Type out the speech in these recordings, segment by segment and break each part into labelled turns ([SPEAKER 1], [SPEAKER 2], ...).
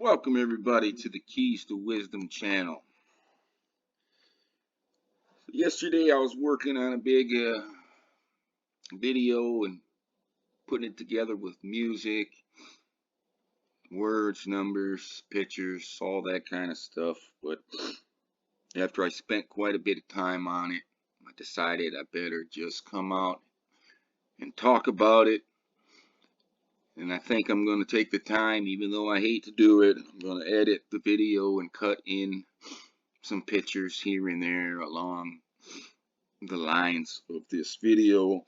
[SPEAKER 1] Welcome everybody to the Keys to Wisdom channel. Yesterday I was working on a big video and putting it together with music, words, numbers, pictures, all that kind of stuff. But after I spent quite a bit of time on it, I decided I better just come out and talk about it. And I think I'm going to take the time, even though I hate to do it, I'm going to edit the video and cut in some pictures here and there along the lines of this video.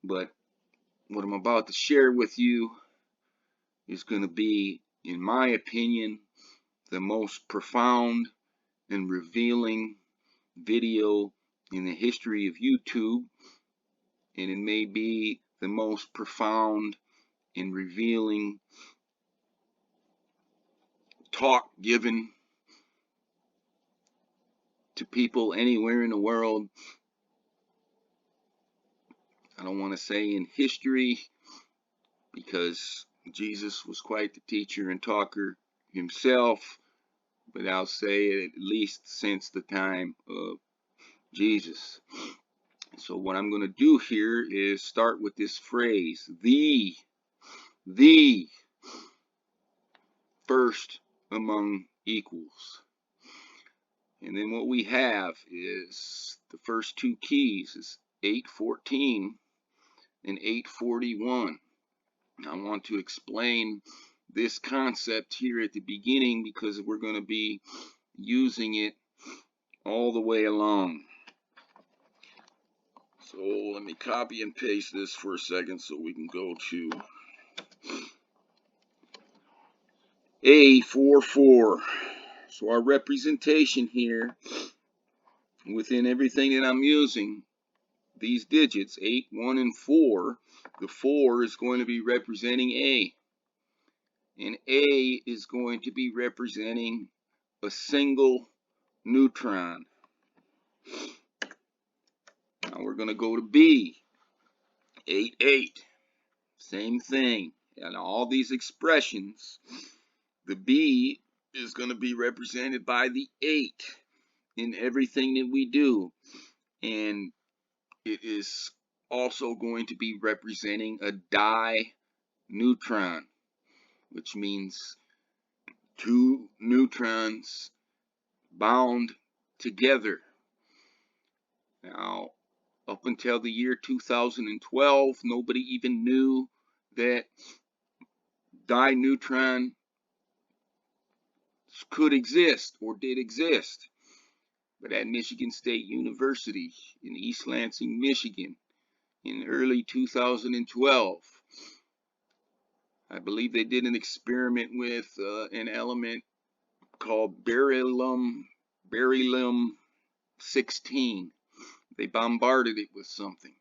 [SPEAKER 1] But what I'm about to share with you is going to be, in my opinion, the most profound and revealing video in the history of YouTube, and it may be the most profound and revealing talk given to people anywhere in the world. I don't want to say in history, because Jesus was quite the teacher and talker himself, but I'll say at least since the time of Jesus. So what I'm going to do here is start with this phrase, the first among equals. And then what we have is the first two keys is 814 and 841. I want to explain this concept here at the beginning because we're going to be using it all the way along. So let me copy and paste this for a second so we can go to A44. So our representation here within everything that I'm using, these digits 8, 1, and 4, the 4 is going to be representing A, and A is going to be representing a single neutron. Now we're going to go to B, 8, 8, same thing. And all these expressions, the B is going to be represented by the 8 in everything that we do, and it is also going to be representing a di-neutron, which means two neutrons bound together. Now, up until the year 2012, nobody even knew that di-neutron could exist or did exist. But at Michigan State University in East Lansing, Michigan, in early 2012, I believe they did an experiment with an element called beryllium 16. They bombarded it with something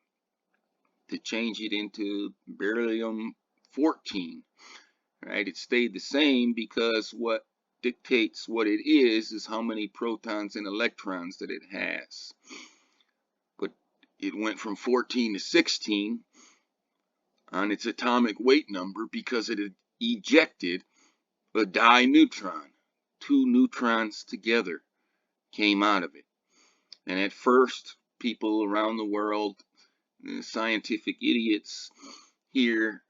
[SPEAKER 1] to change it into beryllium 14. Right? It stayed the same because what dictates what it is how many protons and electrons that it has. But it went from 14 to 16 on its atomic weight number because it had ejected a di-neutron. Two neutrons together came out of it. And at first, people around the world, scientific idiots here,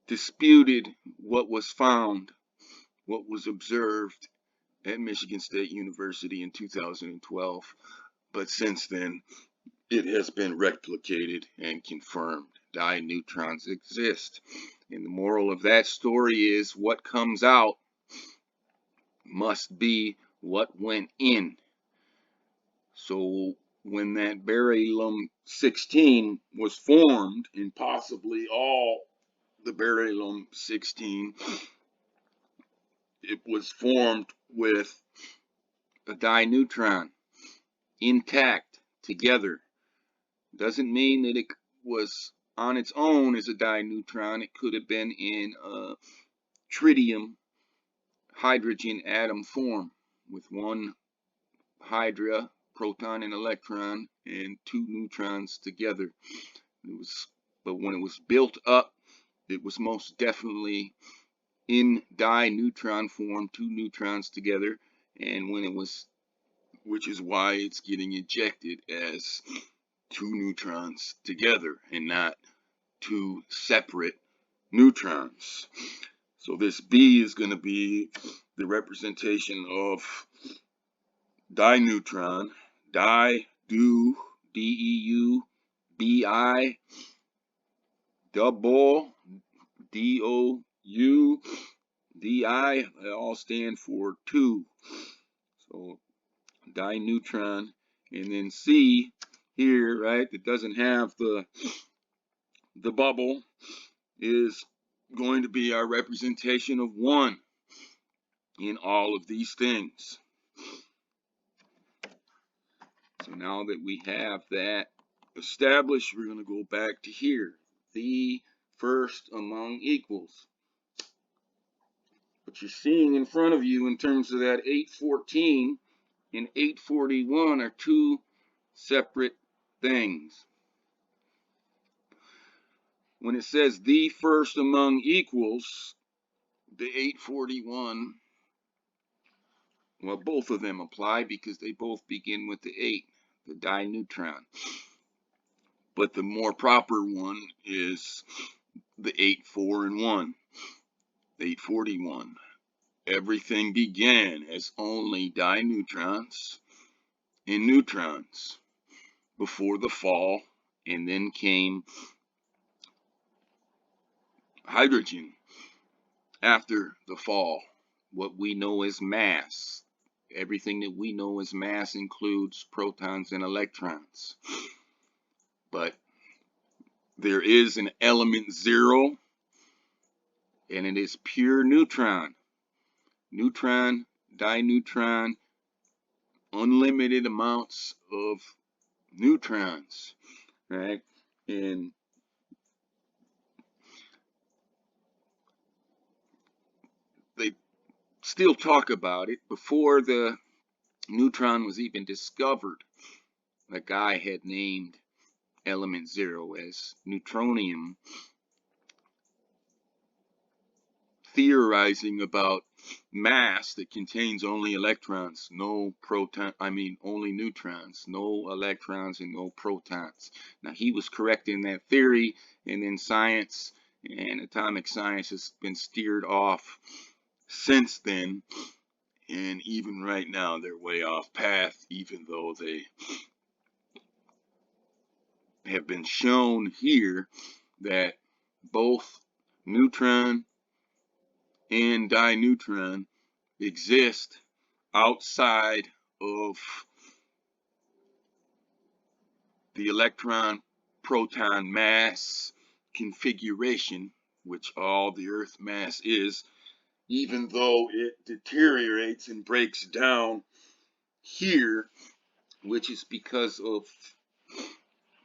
[SPEAKER 1] disputed what was found, what was observed at Michigan State University in 2012. But since then, it has been replicated and confirmed. Di-neutrons exist. And the moral of that story is what comes out must be what went in. So when that beryllium 16 was formed, and possibly all the beryllium 16, it was formed with a di-neutron intact together. Doesn't mean that it was on its own as a di-neutron. It could have been in a tritium hydrogen atom form with one hydra, proton and electron, and two neutrons together. But when it was built up, it was most definitely in di-neutron form, two neutrons together, and when it was, which is why it's getting ejected as two neutrons together and not two separate neutrons. So this B is going to be the representation of di-neutron, di-do, D-E-U, B-I, double, D-O-U, D-I, they all stand for two. So di-neutron, and then C here, right, that doesn't have the bubble, is going to be our representation of one in all of these things. So now that we have that established, we're going to go back to here. The first among equals. What you're seeing in front of you in terms of that 814 and 841 are two separate things. When it says the first among equals, the 841, well, both of them apply because they both begin with the 8, the di-neutron. But the more proper one is the 8, 4, and 1, 841. Everything began as only di-neutrons and neutrons before the fall, and then came hydrogen after the fall. What we know as mass, everything that we know as mass includes protons and electrons. But there is an element 0, and it is pure neutron. Neutron, di-neutron, unlimited amounts of neutrons, right? And they still talk about it. Before the neutron was even discovered, a guy had named element 0 as neutronium, theorizing about mass that contains only electrons, no proton, only neutrons, no electrons and no protons. Now he was correct in that theory, and then science and atomic science has been steered off since then, and even right now they're way off path, even though they have been shown here that both neutron and di-neutron exist outside of the electron proton mass configuration, which all the Earth mass is, even though it deteriorates and breaks down here, which is because of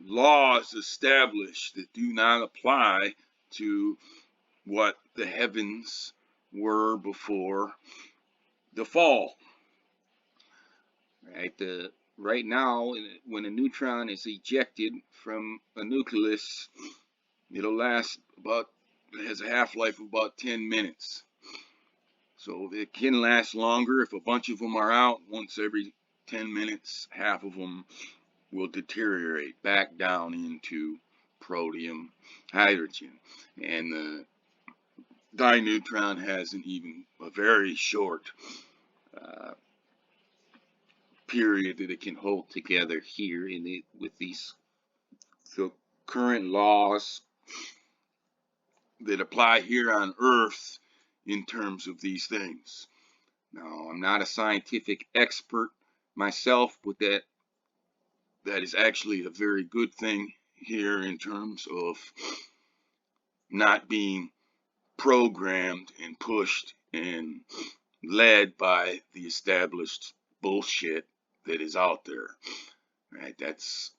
[SPEAKER 1] laws established that do not apply to what the heavens were before the fall. Right now, when a neutron is ejected from a nucleus, it'll last about, it has a half-life of about 10 minutes. So it can last longer if a bunch of them are out. Once every 10 minutes, half of them will deteriorate back down into protium, hydrogen. And the di-neutron has a very short period that it can hold together here with these current laws that apply here on Earth in terms of these things. Now, I'm not a scientific expert myself, but that is actually a very good thing here in terms of not being programmed and pushed and led by the established bullshit that is out there, right? That's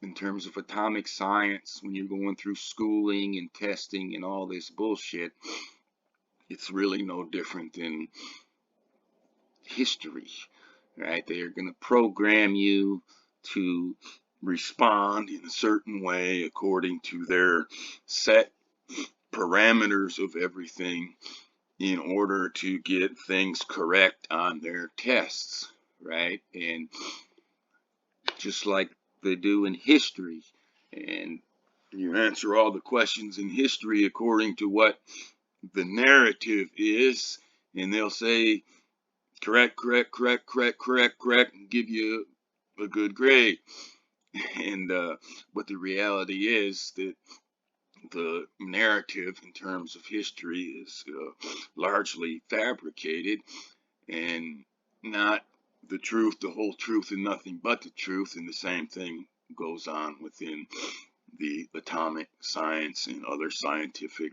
[SPEAKER 1] in terms of atomic science. When you're going through schooling and testing and all this bullshit, it's really no different than history, right? They are going to program you to respond in a certain way according to their set parameters of everything in order to get things correct on their tests, right? And just like they do in history, and you answer all the questions in history according to what the narrative is, and they'll say correct, correct, correct, correct, correct, correct, and give you a good grade. And but the reality is that the narrative in terms of history is largely fabricated and not the truth, the whole truth, and nothing but the truth. And the same thing goes on within the atomic science and other scientific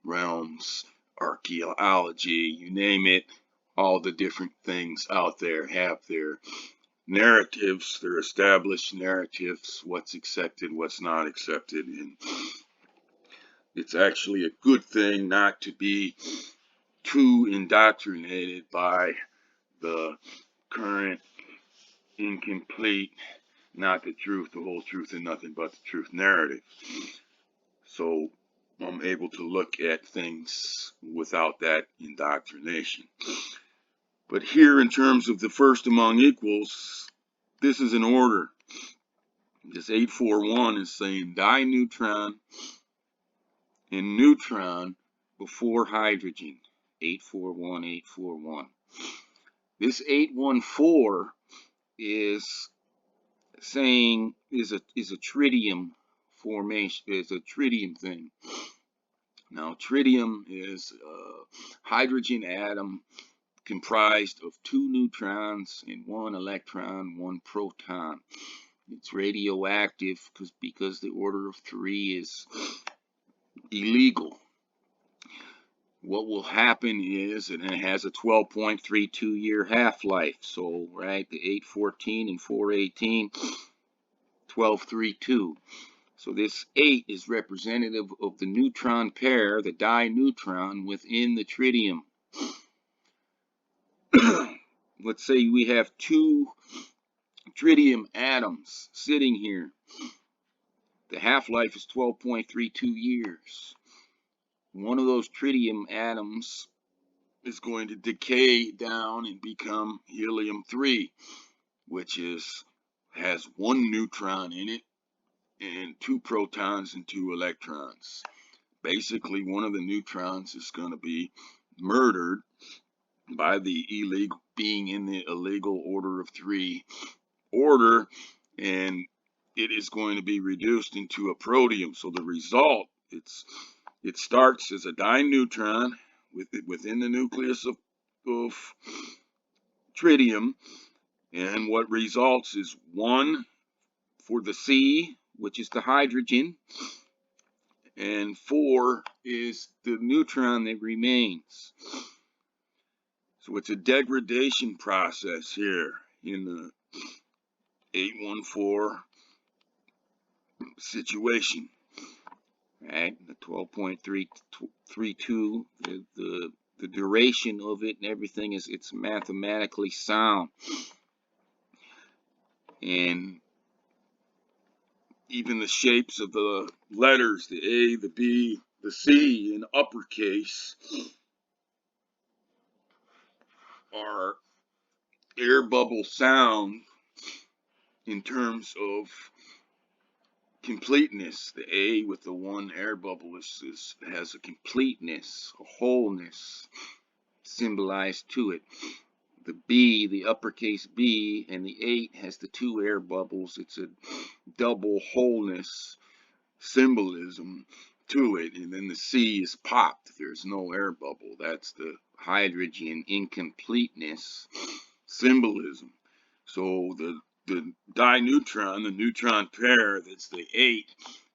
[SPEAKER 1] realms, archaeology, you name it. All the different things out there have their narratives, their established narratives, what's accepted, what's not accepted. And it's actually a good thing not to be too indoctrinated by the current incomplete, not the truth, the whole truth, and nothing but the truth narrative. So I'm able to look at things without that indoctrination. But here, in terms of the first among equals, this is an order. This 841 is saying di-neutron and neutron before hydrogen. 841, 841. This 814 is saying is a tritium formation, is a tritium thing. Now tritium is a hydrogen atom comprised of 2 neutrons and 1 electron, 1 proton. It's radioactive because the order of 3 is illegal. What will happen is, and it has a 12.32 year half-life. So, right, the 814 and 418, 1232. So this 8 is representative of the neutron pair, the di-neutron within the tritium. Let's say we have 2 tritium atoms sitting here. The half-life is 12.32 years. One of those tritium atoms is going to decay down and become helium-3, which has 1 neutron in it and 2 protons and 2 electrons. Basically, one of the neutrons is going to be murdered by the illegal, being in the illegal order of 3 order, and it is going to be reduced into a protium. So the result, it starts as a di-neutron within the nucleus of tritium, and what results is 1 for the C, which is the hydrogen, and 4 is the neutron that remains. So it's a degradation process here in the 814 situation. Right, the 12.332, the duration of it and everything it's mathematically sound. And even the shapes of the letters, the A, the B, the C in uppercase are air bubble sound in terms of completeness. The A with the 1 air bubble has a completeness, a wholeness symbolized to it. The B, the uppercase B, and the 8 has the 2 air bubbles. It's a double wholeness symbolism to it. And then the C is popped. There's no air bubble. That's the hydrogen incompleteness symbolism. So the di-neutron, the neutron pair, that's the 8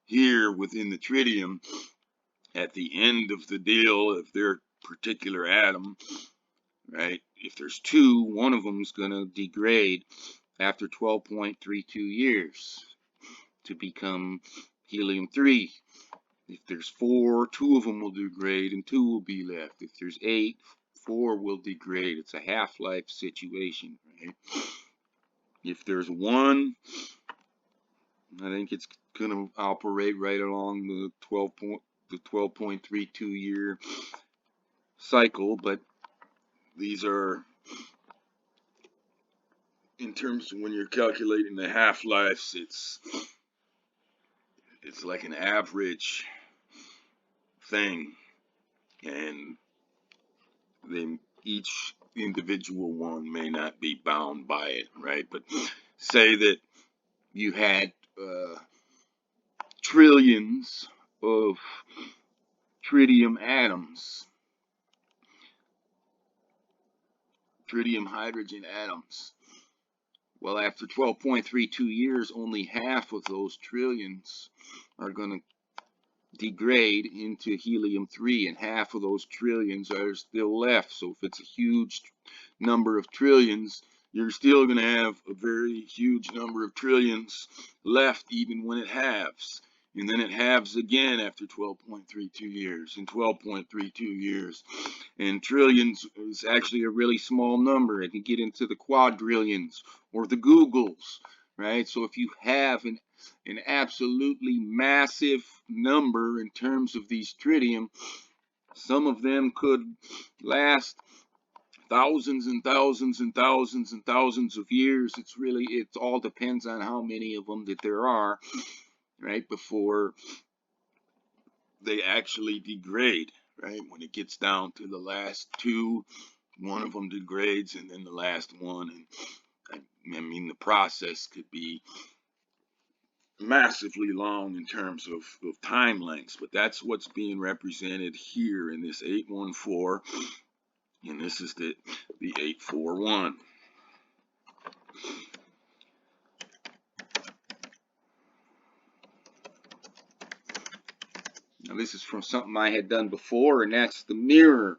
[SPEAKER 1] here within the tritium, at the end of the deal of their particular atom, right? If there's 2, one of them is going to degrade after 12.32 years to become helium-3. If there's 4, 2 of them will degrade and 2 will be left. If there's 8, 4 will degrade. It's a half-life situation, right? If there's 1, I think it's going to operate right along the the 12.32 year cycle, but these are in terms of when you're calculating the half-lives, it's like an average thing, and then each individual one may not be bound by it, right? But say that you had trillions of tritium atoms, tritium hydrogen atoms. Well, after 12.32 years, only half of those trillions are going to degrade into helium-3, and half of those trillions are still left. So if it's a huge number of trillions, you're still going to have a very huge number of trillions left even when it halves. And then it halves again after 12.32 years and 12.32 years. And trillions is actually a really small number. It can get into the quadrillions or the Googles, right? So if you have an absolutely massive number in terms of these tritium, some of them could last thousands and thousands and thousands and thousands of years. It all depends on how many of them that there are, right, before they actually degrade, right? When it gets down to the last two, one of them degrades, and then the last one. And I mean, the process could be massively long in terms of time lengths, but that's what's being represented here in this 814, and this is the 841. Now this is from something I had done before, and that's the mirror.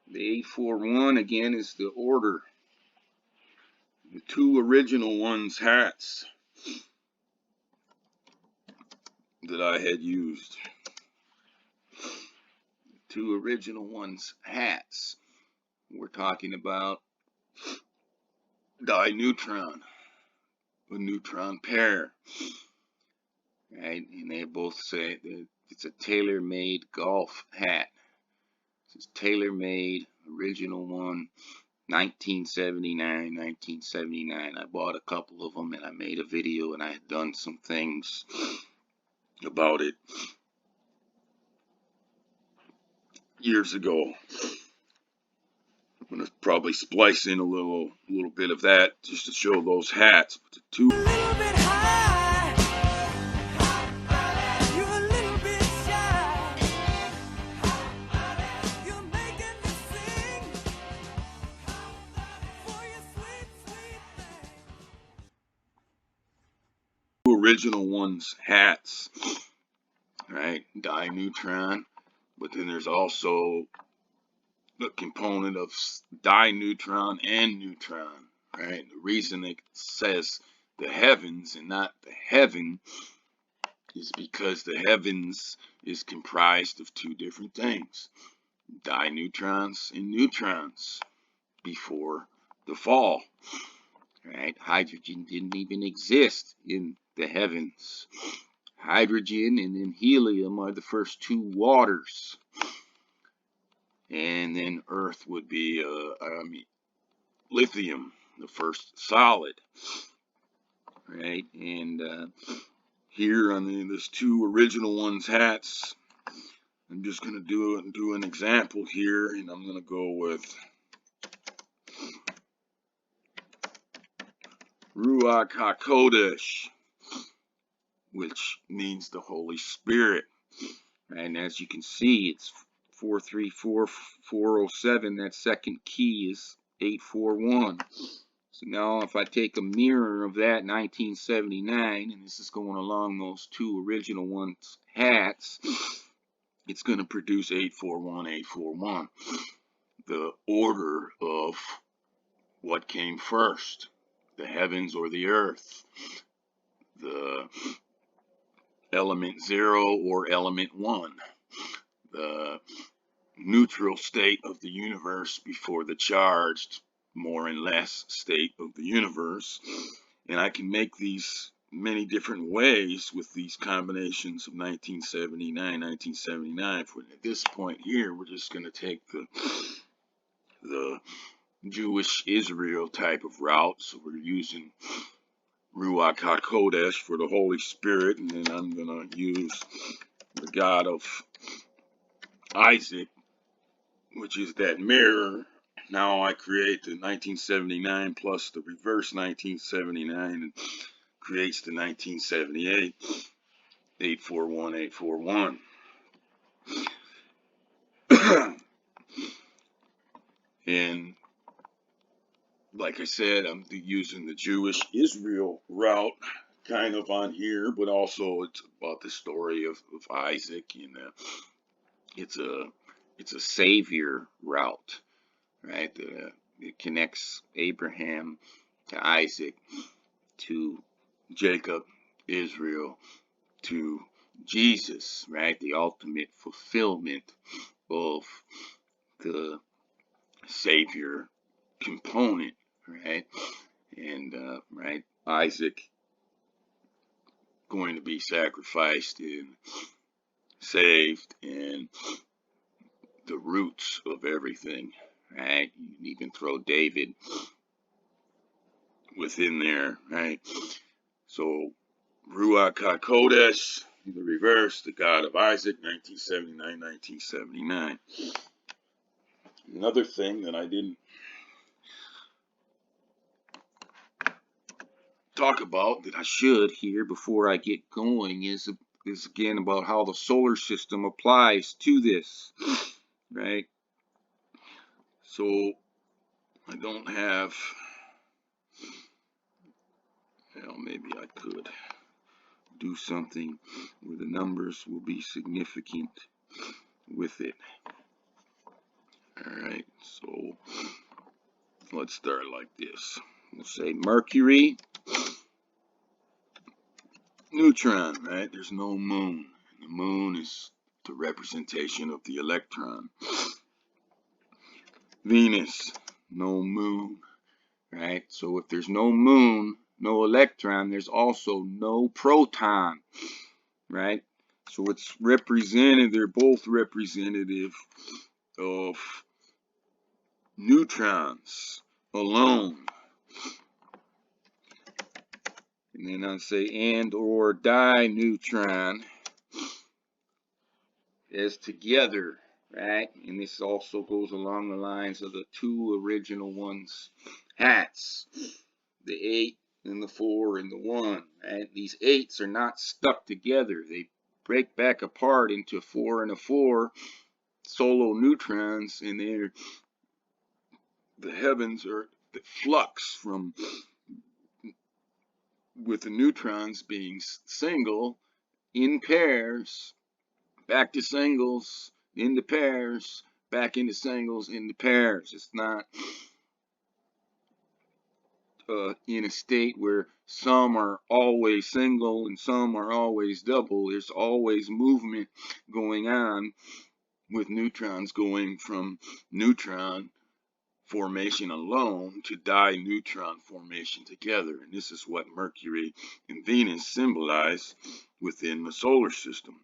[SPEAKER 1] The 841 again is the order. The two original ones hats that I had used. Two original ones hats. We're talking about di-neutron, a neutron pair, right? And they both say that it's a tailor-made golf hat. This is tailor-made, original one, 1979. I bought a couple of them and I made a video, and I had done some things about it years ago. I'm gonna probably splice in a little bit of that just to show those hats. But the two original ones hats, right? Di-neutron, but then there's also the component of di-neutron and neutron, right? The reason it says the heavens and not the heaven is because the heavens is comprised of two different things, di-neutrons and neutrons before the fall, right? Hydrogen didn't even exist in the heavens. Hydrogen and then helium are the first two waters. And then Earth would be lithium, the first solid, right? And here on this two original ones hats, I'm just going to do an example here, and I'm going to go with Ruach HaKodesh, which means the Holy Spirit. And as you can see, it's 434407. That second key is 841. So now if I take a mirror of that 1979, and this is going along those two original ones hats, it's going to produce 841. The order of what came first, the heavens or the earth, the element 0 or element 1, the neutral state of the universe before the charged, more and less state of the universe. And I can make these many different ways with these combinations of 1979. At this point here, we're just going to take the Jewish Israel type of route. So we're using Ruach HaKodesh for the Holy Spirit, and then I'm going to use the God of Isaac, which is that mirror. Now I create the 1979 plus the reverse 1979 and creates the 1978 841. And like I said, I'm using the Jewish Israel route kind of on here, but also it's about the story of Isaac, and it's a savior route, right? It connects Abraham to Isaac to Jacob, Israel, to Jesus, right? The ultimate fulfillment of the savior component, right? And right, Isaac going to be sacrificed and saved, and the roots of everything, right? You can even throw David within there, right? So Ruach HaKodesh, the reverse, the God of Isaac, 1979. Another thing that I didn't talk about that I should here before I get going is again about how the solar system applies to this, right? So I don't have, well, maybe I could do something where the numbers will be significant with it. Alright, so let's start like this. We'll say Mercury, neutron, right? There's no moon. The moon is the representation of the electron. Venus, no moon, right? So if there's no moon, no electron, there's also no proton, right? So it's represented, they're both representative of neutrons alone. And then I'll say and or dineutron as together, right? And this also goes along the lines of the two original ones, hats, the 8 and the 4 and the 1, right? These 8s are not stuck together. They break back apart into 4 and a 4 solo neutrons, and they're the heavens are the flux from with the neutrons being single in pairs, back to singles, into pairs, back into singles, into pairs. It's not in a state where some are always single and some are always double. There's always movement going on with neutrons going from neutron formation alone to dineutron formation together. And this is what Mercury and Venus symbolize within the solar system,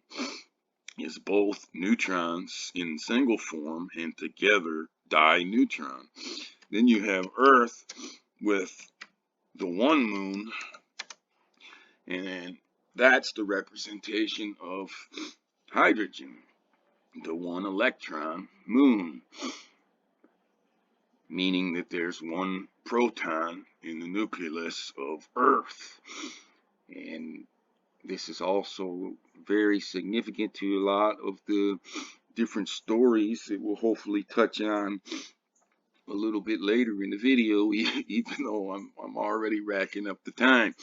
[SPEAKER 1] is both neutrons in single form and together dineutron. Then you have Earth with the one moon, and that's the representation of hydrogen, the one electron moon, meaning that there's one proton in the nucleus of Earth. And this is also very significant to a lot of the different stories that we'll hopefully touch on a little bit later in the video, even though I'm already racking up the time.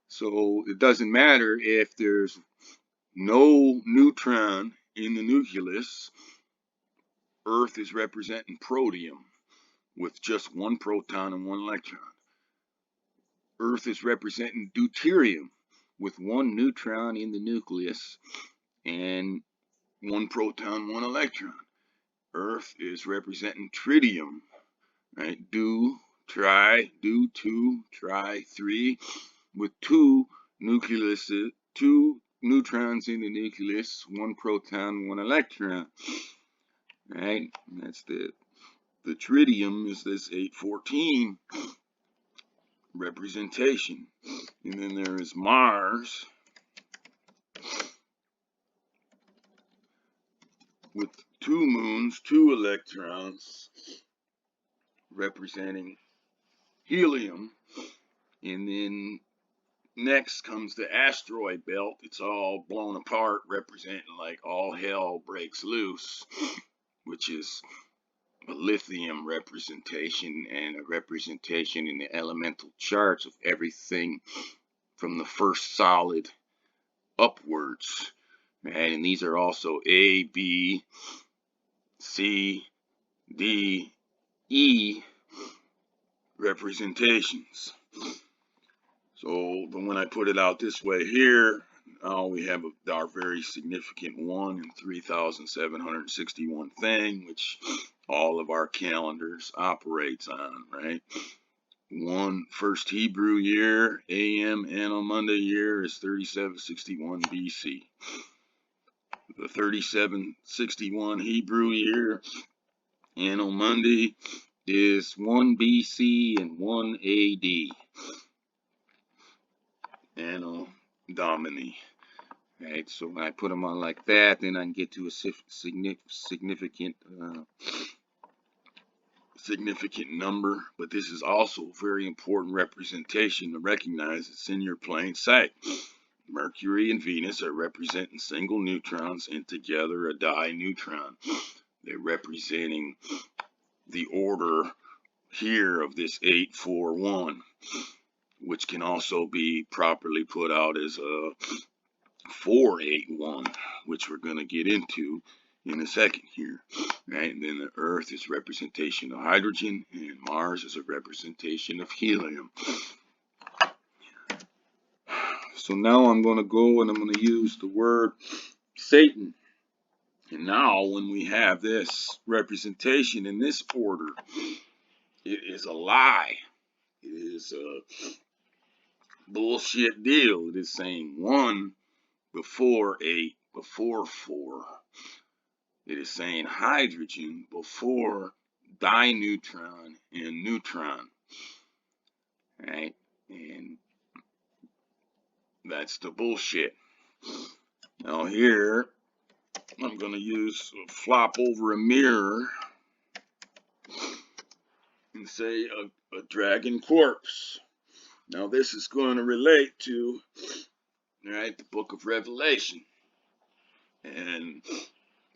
[SPEAKER 1] So it doesn't matter if there's no neutron in the nucleus. Earth is representing protium with just one proton and one electron. Earth is representing deuterium with one neutron in the nucleus and one proton, one electron. Earth is representing tritium, right? Do, tri, do, 2, tri, 3, with two neutrons in the nucleus, one proton, one electron. Right? And that's the tritium is this 814 representation. And then there is Mars with two moons, two electrons, representing helium. And then next comes the asteroid belt. It's all blown apart, representing like all hell breaks loose, which is a lithium representation and a representation in the elemental charts of everything from the first solid upwards. Right? And these are also A, B, C, D, E representations. So when I put it out this way here, now we have our very significant 1 in 3,761 thing, which all of our calendars operates on, right? First Hebrew year, AM Anno Monday year is 3761 BC. The 3761 Hebrew year, Anno Monday, is 1 BC and 1 AD. Anno Domini. Right, so when I put them on like that, then I can get to a significant number. But this is also a very important representation to recognize. It's in your plain sight. Mercury and Venus are representing single neutrons and together a dineutron. They're representing the order here of this 841, which can also be properly put out as a 481, which we're going to get into in a second here. Right? And then the Earth is representation of hydrogen, and Mars is a representation of helium. So now I'm going to go and I'm going to use the word Satan. And now when we have this representation in this order, it is a lie. It is a bullshit deal. It is saying 1 before 8, before 4. It is saying hydrogen before dineutron and neutron. Right? And that's the bullshit. Now here, I'm going to flop over a mirror and say a dragon corpse. Now this is going to relate to, right, the book of Revelation and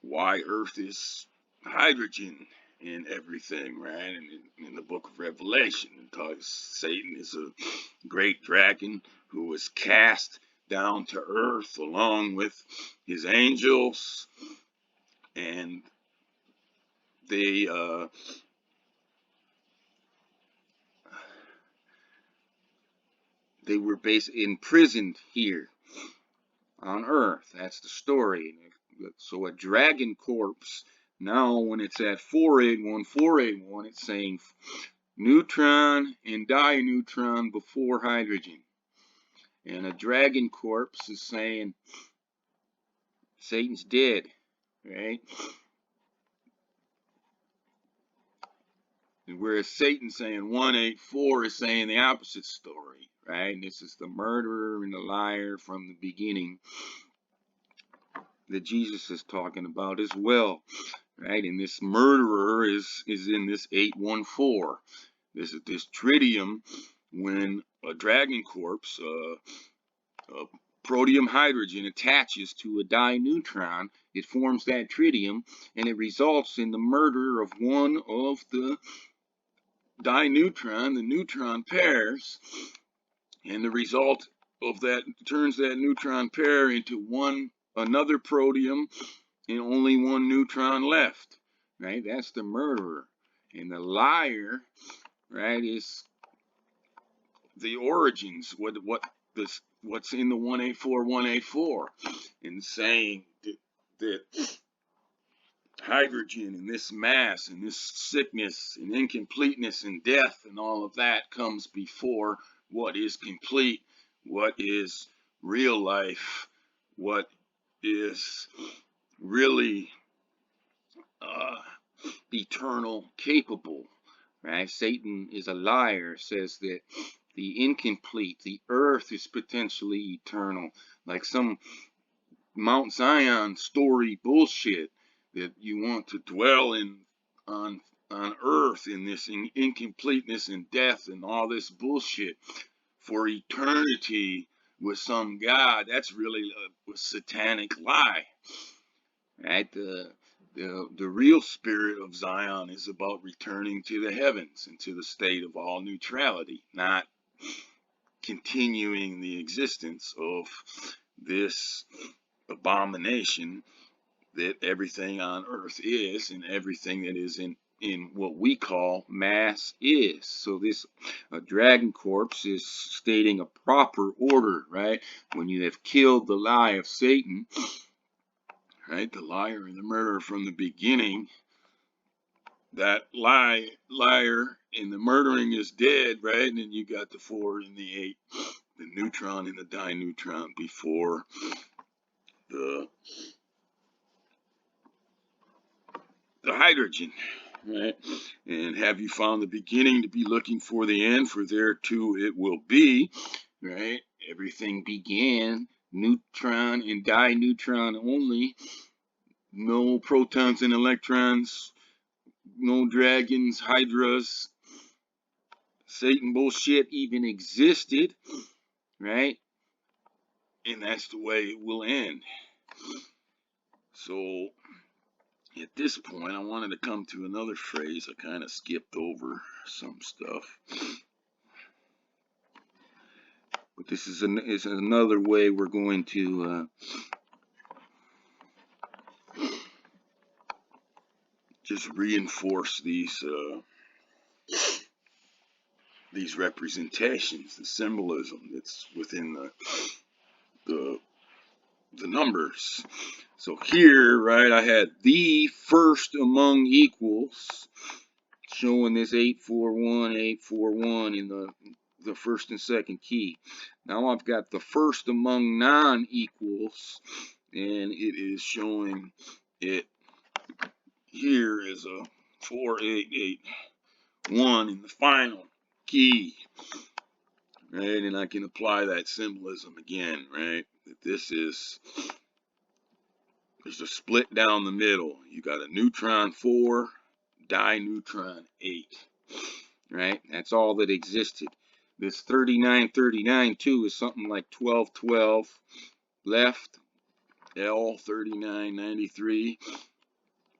[SPEAKER 1] why Earth is hydrogen and everything, right? And in the book of Revelation, it talks Satan is a great dragon who was cast down to earth along with his angels, and they were basically imprisoned here on earth. That's the story. So a dragon corpse, now when it's at 481, it's saying neutron and dineutron before hydrogen. And a dragon corpse is saying Satan's dead, right? And whereas Satan's saying 184 is saying the opposite story, right? And this is the murderer and the liar from the beginning that Jesus is talking about as well, right? And this murderer is in this 814. This is this tritium. When a dragon corpse, a protium hydrogen attaches to a dineutron, it forms that tritium, and it results in the murder of one of the dineutron, the neutron pairs, and the result of that turns that neutron pair into another protium and only one neutron left, right? That's the murderer. And the liar, right, is the origins, what's in the 184, and saying that hydrogen and this mass and this sickness and incompleteness and death and all of that comes before what is complete, what is real life, what is really eternal capable, right? Satan is a liar, says that the incomplete, the earth is potentially eternal, like some Mount Zion story bullshit that you want to dwell in on earth in this incompleteness and death and all this bullshit for eternity with some God. That's really a satanic lie, right? The real spirit of Zion is about returning to the heavens and to the state of all neutrality, not continuing the existence of this abomination that everything on earth is, and everything that is in what we call mass is. So this dragon corpse is stating a proper order, right? When you have killed the lie of Satan, right, the liar and the murderer from the beginning, that liar and the murdering is dead, right? And then you got the 4 and the 8, the neutron and the dineutron before the hydrogen, right? And have you found the beginning to be looking for the end? For there too it will be, right? Everything began neutron and dineutron only. No protons and electrons, no dragons, hydras, Satan bullshit even existed, right? And that's the way it will end. So at this point, I wanted to come to another phrase. I kind of skipped over some stuff. But this is another way we're going to just reinforce these representations, the symbolism that's within the numbers. So here, right, I had the first among equals, showing this 841, 841 in the first and second key. Now I've got the first among non-equals, and it is showing it here is a 4881 in the final key, right? And I can apply that symbolism again, right? That this is, there's a split down the middle. You got a neutron 4, dineutron 8, right? That's all that existed. This 3939 too is something like 1212 left, L 3993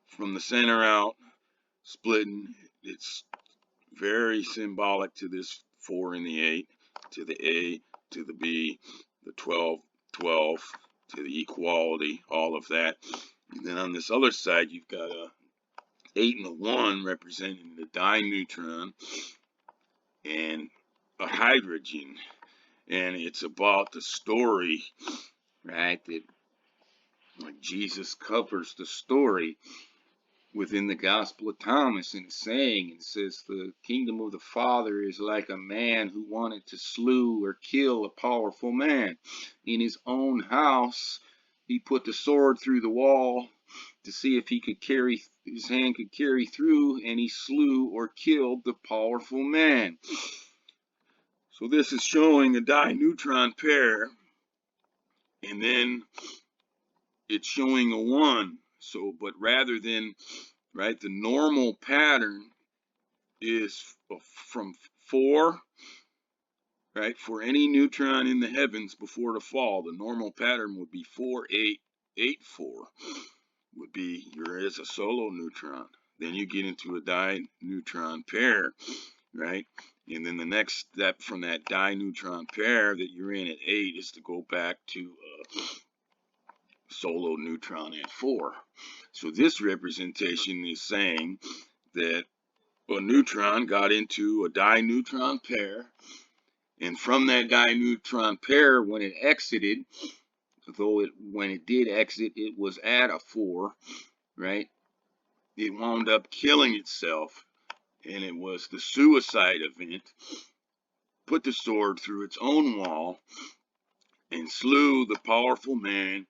[SPEAKER 1] from the center out, splitting. It's very symbolic to this 4 and the 8, to the A, to the B, the 1212, to the equality, all of that. And then on this other side, you've got a 8 and a 1 representing the dineutron and a hydrogen. And it's about the story, right, that like Jesus covers the story within the Gospel of Thomas and saying, it says, the kingdom of the Father is like a man who wanted to slew or kill a powerful man. In his own house, he put the sword through the wall to see if he could carry, his hand could carry through, and he slew or killed the powerful man. So this is showing a dineutron pair, and then it's showing a 1. So, but rather than, right, the normal pattern is from 4, right, for any neutron in the heavens before the fall. The normal pattern would be 4, 8, 8, 4 would be, there is a solo neutron. Then you get into a dineutron pair, right? And then the next step from that dineutron pair that you're in at 8 is to go back to solo neutron at 4. So this representation is saying that a neutron got into a dineutron pair, and from that dineutron pair, when it exited, though when it did exit, it was at a 4, right? It wound up killing itself, and it was the suicide event. Put the sword through its own wall, and slew the powerful man,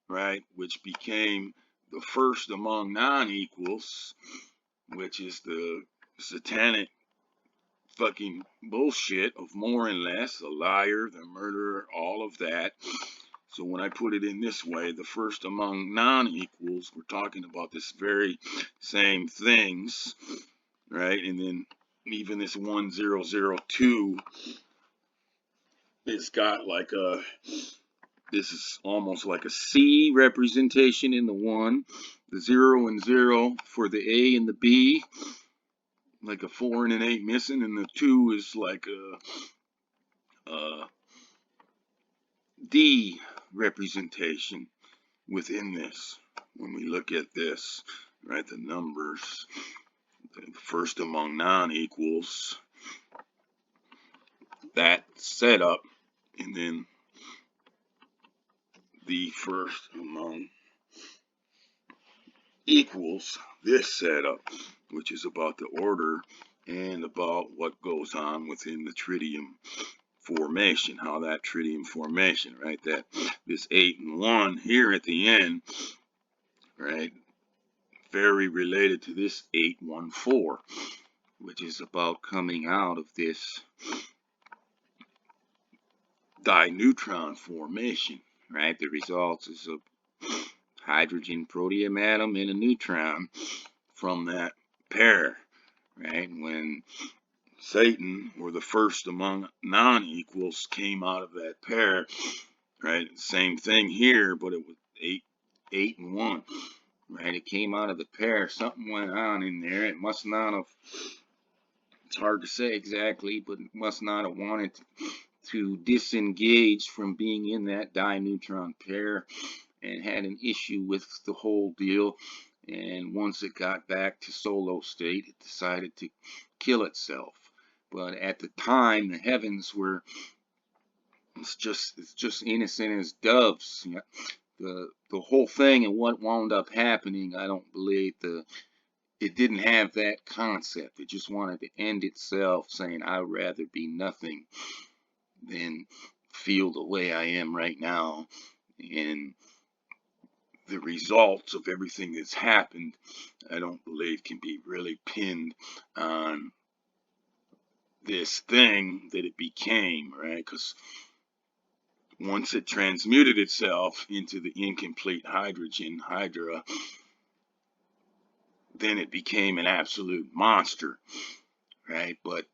[SPEAKER 1] right, which became the first among non-equals, which is the satanic fucking bullshit of more and less, the liar, the murderer, all of that. So when I put it in this way, the first among non-equals, we're talking about this very same things, right? And then even this 1002 it's got like a, this is almost like a C representation in the 1, the 0 and 0 for the A and the B, like a 4 and an 8 missing, and the 2 is like a D representation within this. When we look at this, right, the numbers, the first among non-equals, that setup, and then the first among equals, this setup, which is about the order and about what goes on within the tritium formation, how that tritium formation, right, that this 8 and 1 here at the end, right, very related to this 814, which is about coming out of this neutron formation, right? The result is a hydrogen protium atom and a neutron from that pair, right? When Satan, or the first among non-equals, came out of that pair, right? Same thing here, but it was 8 and 1, right? It came out of the pair. Something went on in there. It must not have, it's hard to say exactly, but it must not have wanted to disengage from being in that dineutron pair and had an issue with the whole deal. And once it got back to solo state, it decided to kill itself. But at the time, the heavens were, it's just innocent as doves. The whole thing and what wound up happening, I don't believe it didn't have that concept. It just wanted to end itself, saying, I'd rather be nothing than feel the way I am right now. And the results of everything that's happened, I don't believe can be really pinned on this thing that it became, right? Because once it transmuted itself into the incomplete hydrogen, Hydra, then it became an absolute monster, right? But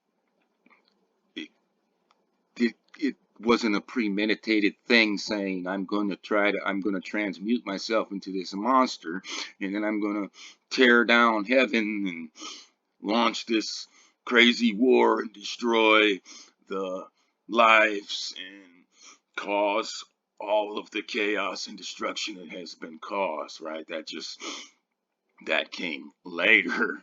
[SPEAKER 1] it wasn't a premeditated thing saying I'm going to transmute myself into this monster, and then I'm going to tear down heaven and launch this crazy war and destroy the lives and cause all of the chaos and destruction that has been caused, right? That came later,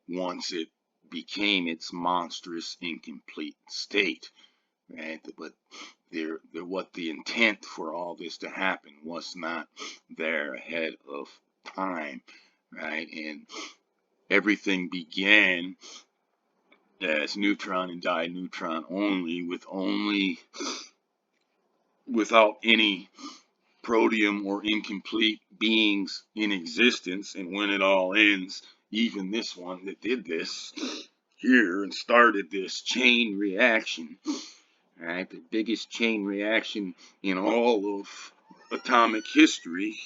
[SPEAKER 1] once it became its monstrous incomplete state, right? But what the intent for all this to happen was not there ahead of time, right? And everything began as neutron and dineutron only, without any protium or incomplete beings in existence. And when it all ends, even this one that did this here and started this chain reaction, right, the biggest chain reaction in all of atomic history.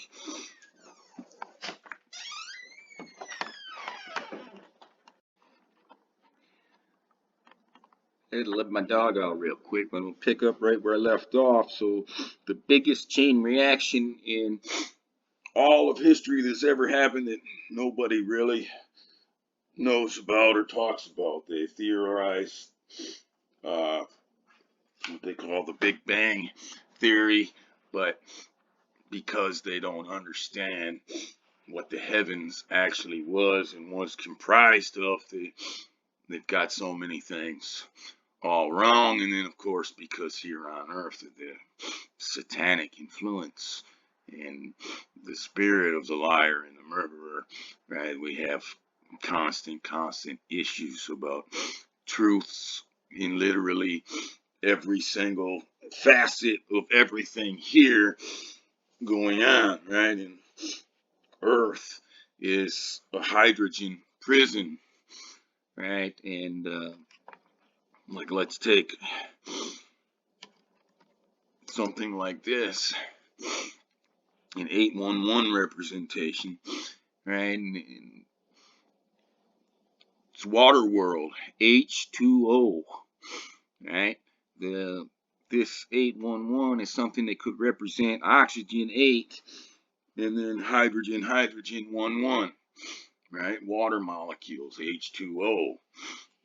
[SPEAKER 1] I had to let my dog out real quick, but we'll pick up right where I left off. So the biggest chain reaction in all of history that's ever happened that nobody really knows about or talks about. They theorize what they call the Big Bang theory, but because they don't understand what the heavens actually was and was comprised of, they've got so many things all wrong. And then, of course, because here on earth, the satanic influence and the spirit of the liar and the murderer, right, we have constant issues about truths in literally every single facet of everything here going on, right? And Earth is a hydrogen prison, right? And like, let's take something like this, an 811 representation, right? And it's water world, H2O, right? This 811 is something that could represent oxygen 8 and then hydrogen 11, right? Water molecules, H2O.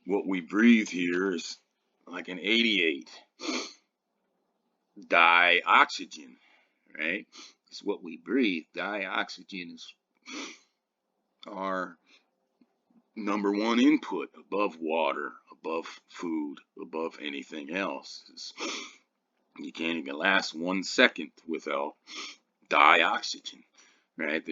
[SPEAKER 1] What we breathe here is like an 88 dioxygen, right? It's what we breathe. Dioxygen is our number one input above water, above food, above anything else. You can't even last 1 second without dioxygen, right?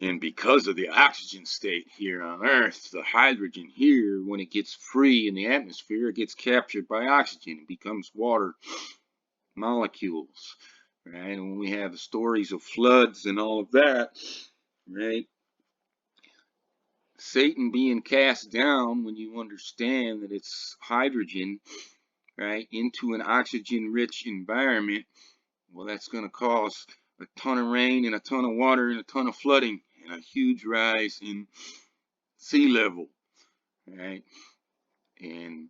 [SPEAKER 1] And because of the oxygen state here on Earth, the hydrogen here, when it gets free in the atmosphere, it gets captured by oxygen. It becomes water molecules, right? And when we have the stories of floods and all of that, right? Satan being cast down, when you understand that it's hydrogen, right, into an oxygen-rich environment, well, that's going to cause a ton of rain and a ton of water and a ton of flooding and a huge rise in sea level, right? And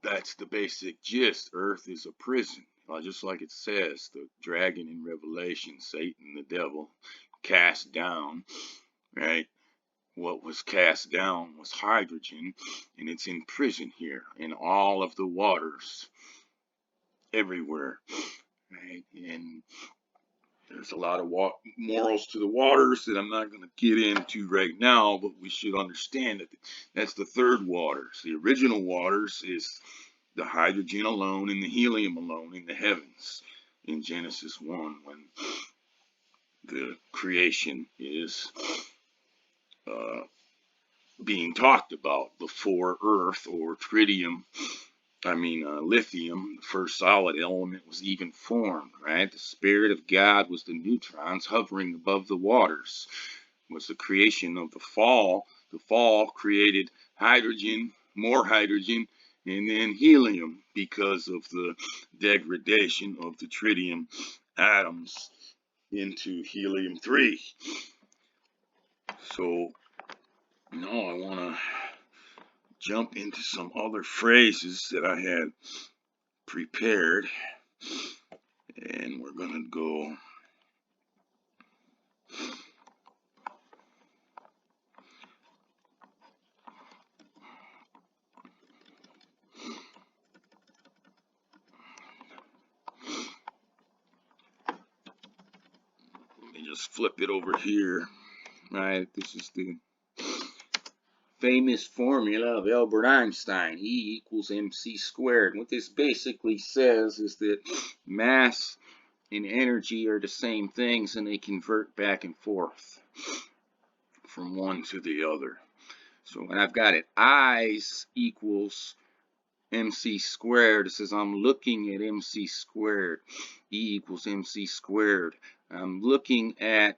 [SPEAKER 1] that's the basic gist. Earth is a prison. Just like it says, the dragon in Revelation, Satan, the devil, cast down, right? What was cast down was hydrogen, and it's in prison here in all of the waters, everywhere, right? And there's a lot of morals to the waters that I'm not going to get into right now, but we should understand that that's the third waters. The original waters is the hydrogen alone and the helium alone in the heavens in Genesis 1, when the creation is being talked about before Earth or tritium, lithium, the first solid element, was even formed, right? The Spirit of God was the neutrons hovering above the waters, was the creation of the fall. The fall created hydrogen, more hydrogen, and then helium because of the degradation of the tritium atoms into helium-3. So now I want to jump into some other phrases that I had prepared, and we're going to go let me just flip it over here, right? This is the famous formula of Albert Einstein, E equals mc squared. What this basically says is that mass and energy are the same things, and they convert back and forth from one to the other. So when I've got it, I's equals mc squared, it says I'm looking at mc squared. E equals mc squared. I'm looking at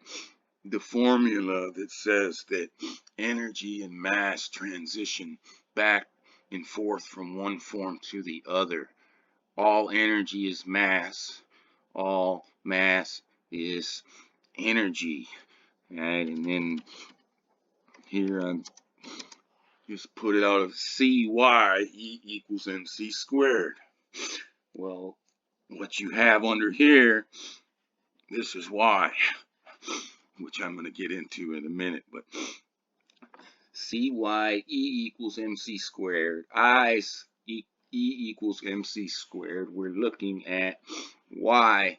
[SPEAKER 1] the formula that says that energy and mass transition back and forth from one form to the other. All energy is mass. All mass is energy. Right? And then here I just put it out of CY, E equals mc squared. Well, what you have under here, this is Y, which I'm going to get into in a minute, but CY, E equals mc squared, I's E equals mc squared. We're looking at Y.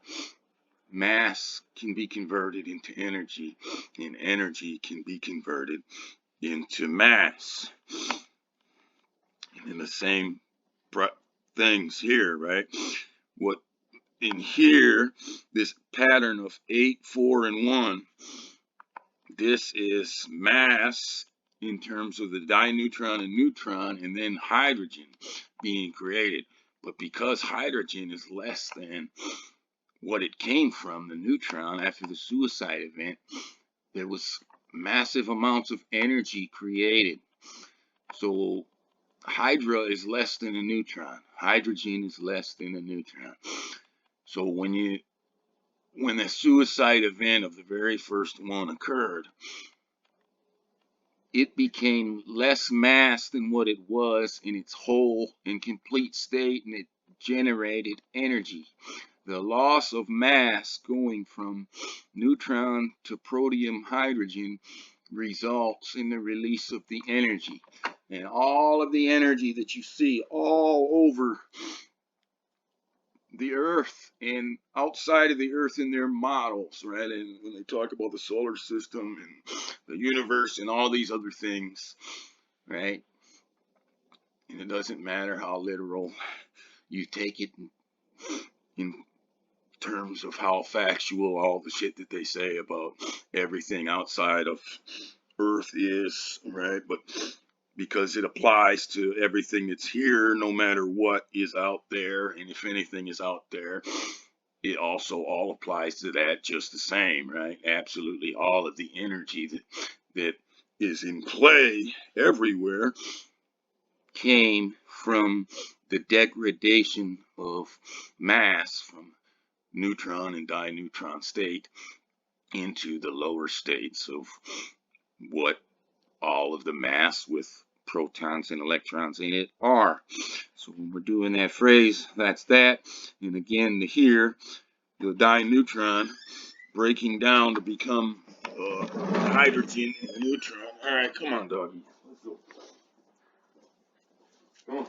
[SPEAKER 1] Mass can be converted into energy, and energy can be converted into mass. And then the same things here, right? What in here, this pattern of 8, 4, and 1, this is mass in terms of the dineutron and neutron, and then hydrogen being created. But because hydrogen is less than what it came from, the neutron, after the suicide event, there was massive amounts of energy created. So hydra is less than a neutron. Hydrogen is less than a neutron. So when the suicide event of the very first one occurred, it became less mass than what it was in its whole and complete state, and it generated energy. The loss of mass going from neutron to protium hydrogen results in the release of the energy. And all of the energy that you see all over the earth and outside of the earth in their models, right? And when they talk about the solar system and the universe and all these other things, right? And it doesn't matter how literal you take it in terms of how factual all the shit that they say about everything outside of earth is, right? But because it applies to everything that's here, no matter what is out there, and if anything is out there, it also all applies to that just the same, right? Absolutely all of the energy that is in play everywhere came from the degradation of mass from neutron and dineutron state into the lower states of what all of the mass with protons and electrons in it are. So when we're doing that phrase, that's that. And again, here, the dineutron breaking down to become hydrogen and a neutron. All right, come on, doggy. Let's go. Come on.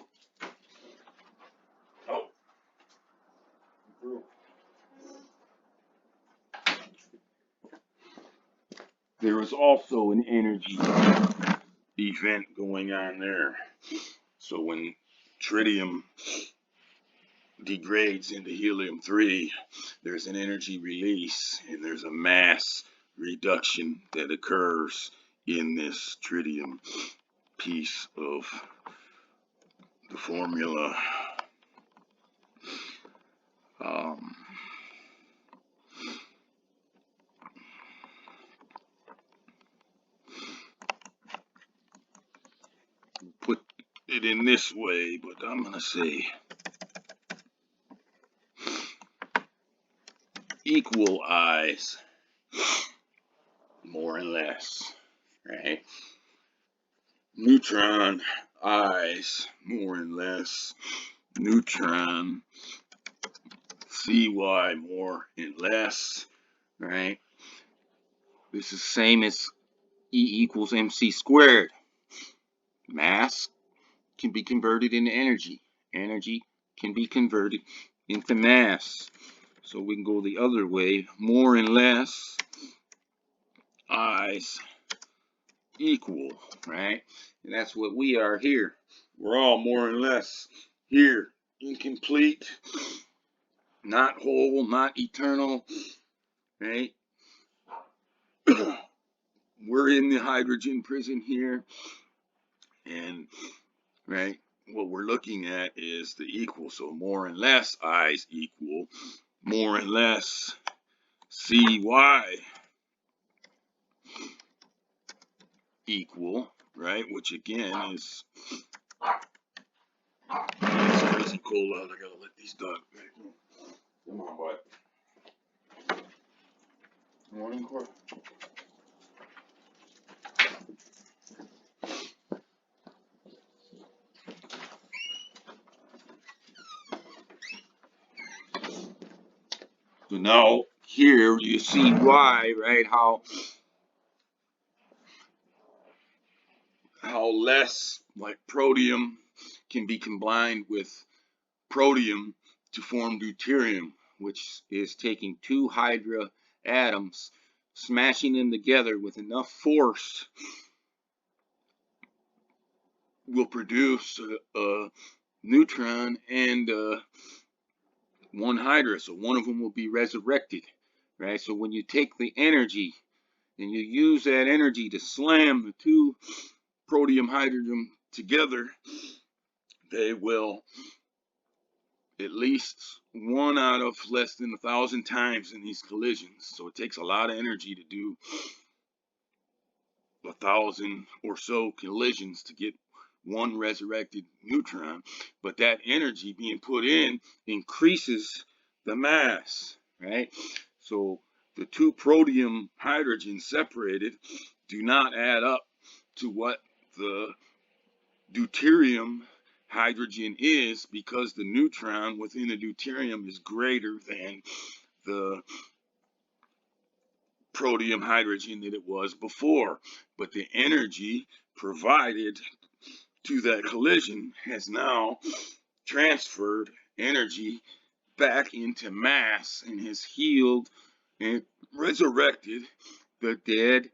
[SPEAKER 1] Oh. There is also an energy event going on there. So when tritium degrades into helium-3, there's an energy release and there's a mass reduction that occurs in this tritium piece of the formula. Put it in this way, but I'm going to say equal I's, more and less, right? Neutron I's, more and less. Neutron Cy, more and less, right? This is the same as E equals mc squared. Mass can be converted into energy. Energy can be converted into mass. So we can go the other way. More and less I's equal, right? And that's what we are here. We're all more and less here. Incomplete, not whole, not eternal, right? We're in the hydrogen prison here. And, right, what we're looking at is the equal. So more and less I's equal more and less Cy equal, right? Which again is, it's crazy cold out. I gotta let these dogs back in. Come on, boy. Morning, Court. So now here you see why, right? How less like protium can be combined with protium to form deuterium, which is taking two hydra atoms, smashing them together with enough force will produce a neutron and one hydra. So one of them will be resurrected, right? So when you take the energy and you use that energy to slam the two protium, hydrogen together, they will at least 1 out of less than 1,000 times in these collisions. So it takes a lot of energy to do 1,000 or so collisions to get one resurrected neutron, but that energy being put in increases the mass, right? So the two protium hydrogens separated do not add up to what the deuterium hydrogen is, because the neutron within the deuterium is greater than the protium hydrogen that it was before. But the energy provided to that collision has now transferred energy back into mass and has healed and resurrected the dead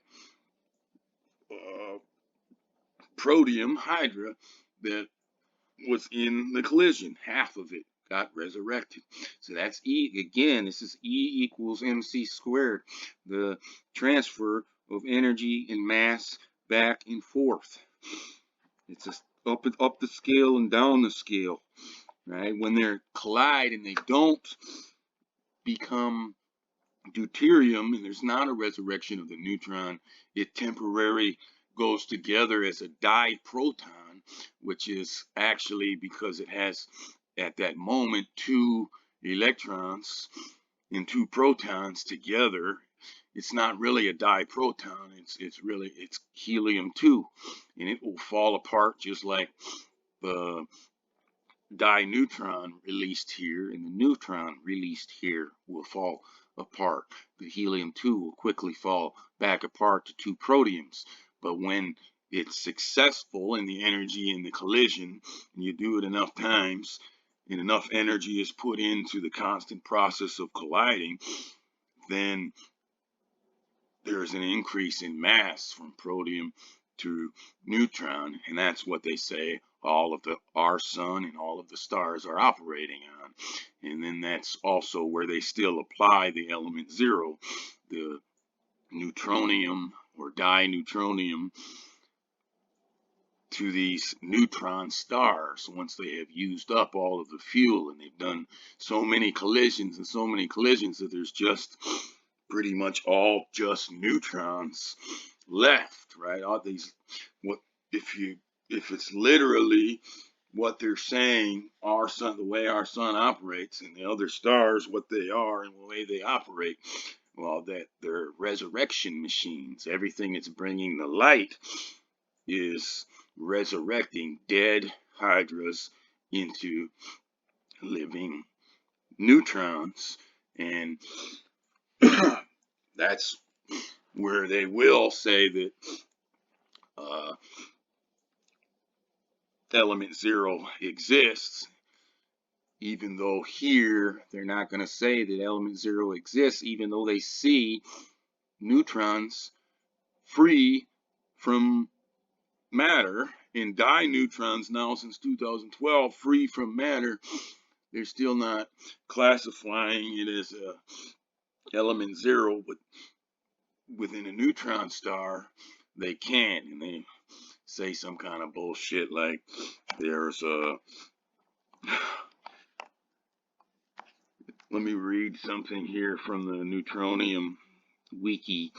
[SPEAKER 1] protium hydra that was in the collision. Half of it got resurrected. So that's E. Again, this is E equals mc squared. The transfer of energy and mass back and forth. It's just up the scale and down the scale, right? When they collide and they don't become deuterium and there's not a resurrection of the neutron, it temporarily goes together as a diproton, which is actually because it has at that moment 2 electrons and 2 protons together. It's not really a diproton, it's helium-2, and it will fall apart just like the dineutron released here and the neutron released here will fall apart. The helium-2 will quickly fall back apart to 2 protiums. But when it's successful in the energy in the collision, and you do it enough times, and enough energy is put into the constant process of colliding, then there's an increase in mass from protium to neutron, and that's what they say all of our sun and all of the stars are operating on. And then that's also where they still apply the element 0, the neutronium or dineutronium, to these neutron stars once they have used up all of the fuel, and they've done so many collisions and so many collisions that there's just pretty much all just neutrons left, right? All these, what if it's literally what they're saying, our sun, the way our sun operates, and the other stars, what they are and the way they operate, well, that they're resurrection machines. Everything that's bringing the light is resurrecting dead hydras into living neutrons, and that's where they will say that element 0 exists, even though here they're not going to say that element 0 exists, even though they see neutrons free from matter and dineutrons now since 2012 free from matter. They're still not classifying it as a element 0, but within a neutron star they can, and they say some kind of bullshit like there's a let me read something here from the neutronium wiki.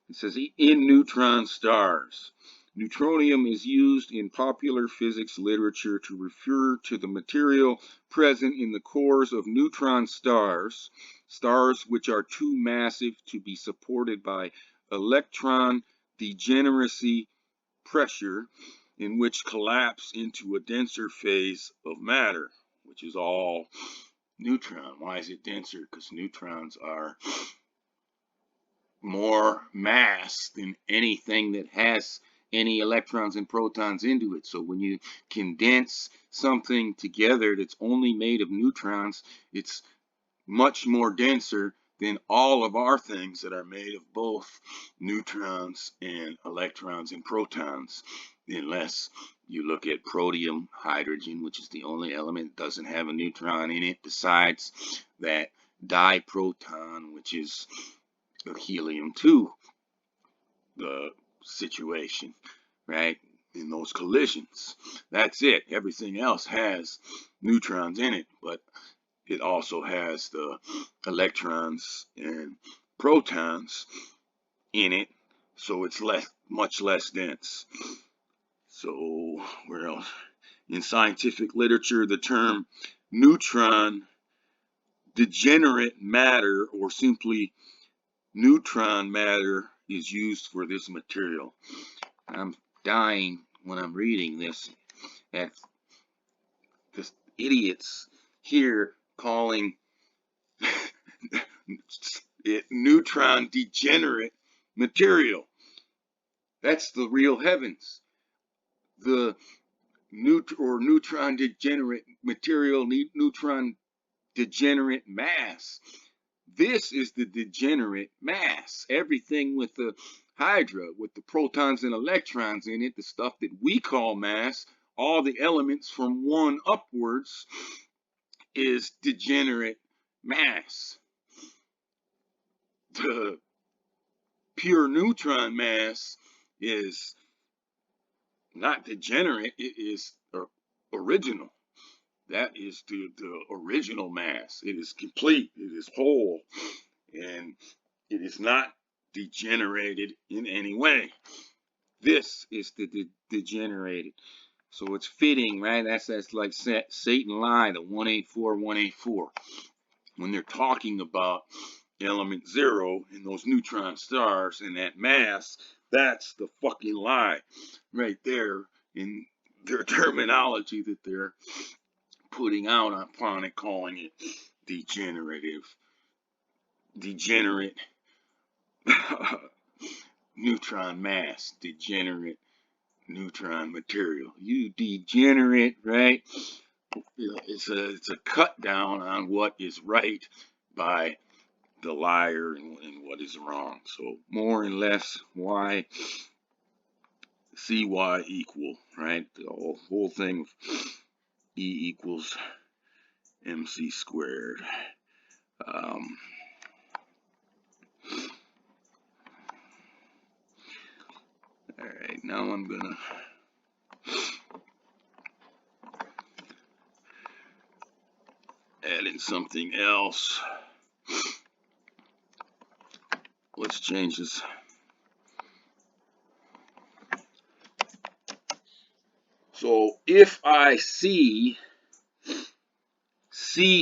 [SPEAKER 1] It says, in neutron stars, neutronium is used in popular physics literature to refer to the material present in the cores of neutron stars, stars which are too massive to be supported by electron degeneracy pressure, in which collapse into a denser phase of matter, which is all neutron. Why is it denser? Because neutrons are more mass than anything that has any electrons and protons into it. So when you condense something together that's only made of neutrons, it's much more denser than all of our things that are made of both neutrons and electrons and protons, unless you look at protium hydrogen, which is the only element that doesn't have a neutron in it besides that diproton, which is the helium-2 the situation, right? in those collisions. That's it. Everything else has neutrons in it, but it also has the electrons and protons in it, so it's much less dense. So where else? In scientific literature, the term neutron degenerate matter, or simply neutron matter, is used for this material. I'm dying when I'm reading this. That's just idiots here calling it neutron degenerate material. That's the real heavens. The neutron degenerate material, neutron degenerate mass. This is the degenerate mass. Everything with the hydra, with the protons and electrons in it, the stuff that we call mass, all the elements from 1 upwards, is degenerate mass. The pure neutron mass is not degenerate, it is original. That is the original mass. It is complete, it is whole, and it is not degenerated in any way. This is the degenerated. So it's fitting, right? That's like Satan lie, the 184, 184. When they're talking about element 0 and those neutron stars and that mass, that's the fucking lie right there in their terminology that they're putting out upon it, calling it degenerate neutron mass, degenerate neutron material. You degenerate, right? It's a cut down on what is right by the liar and what is wrong. So more and less y, cy equal, right? The whole thing of E equals mc squared. All right, now I'm gonna add in something else. Let's change this. So if I see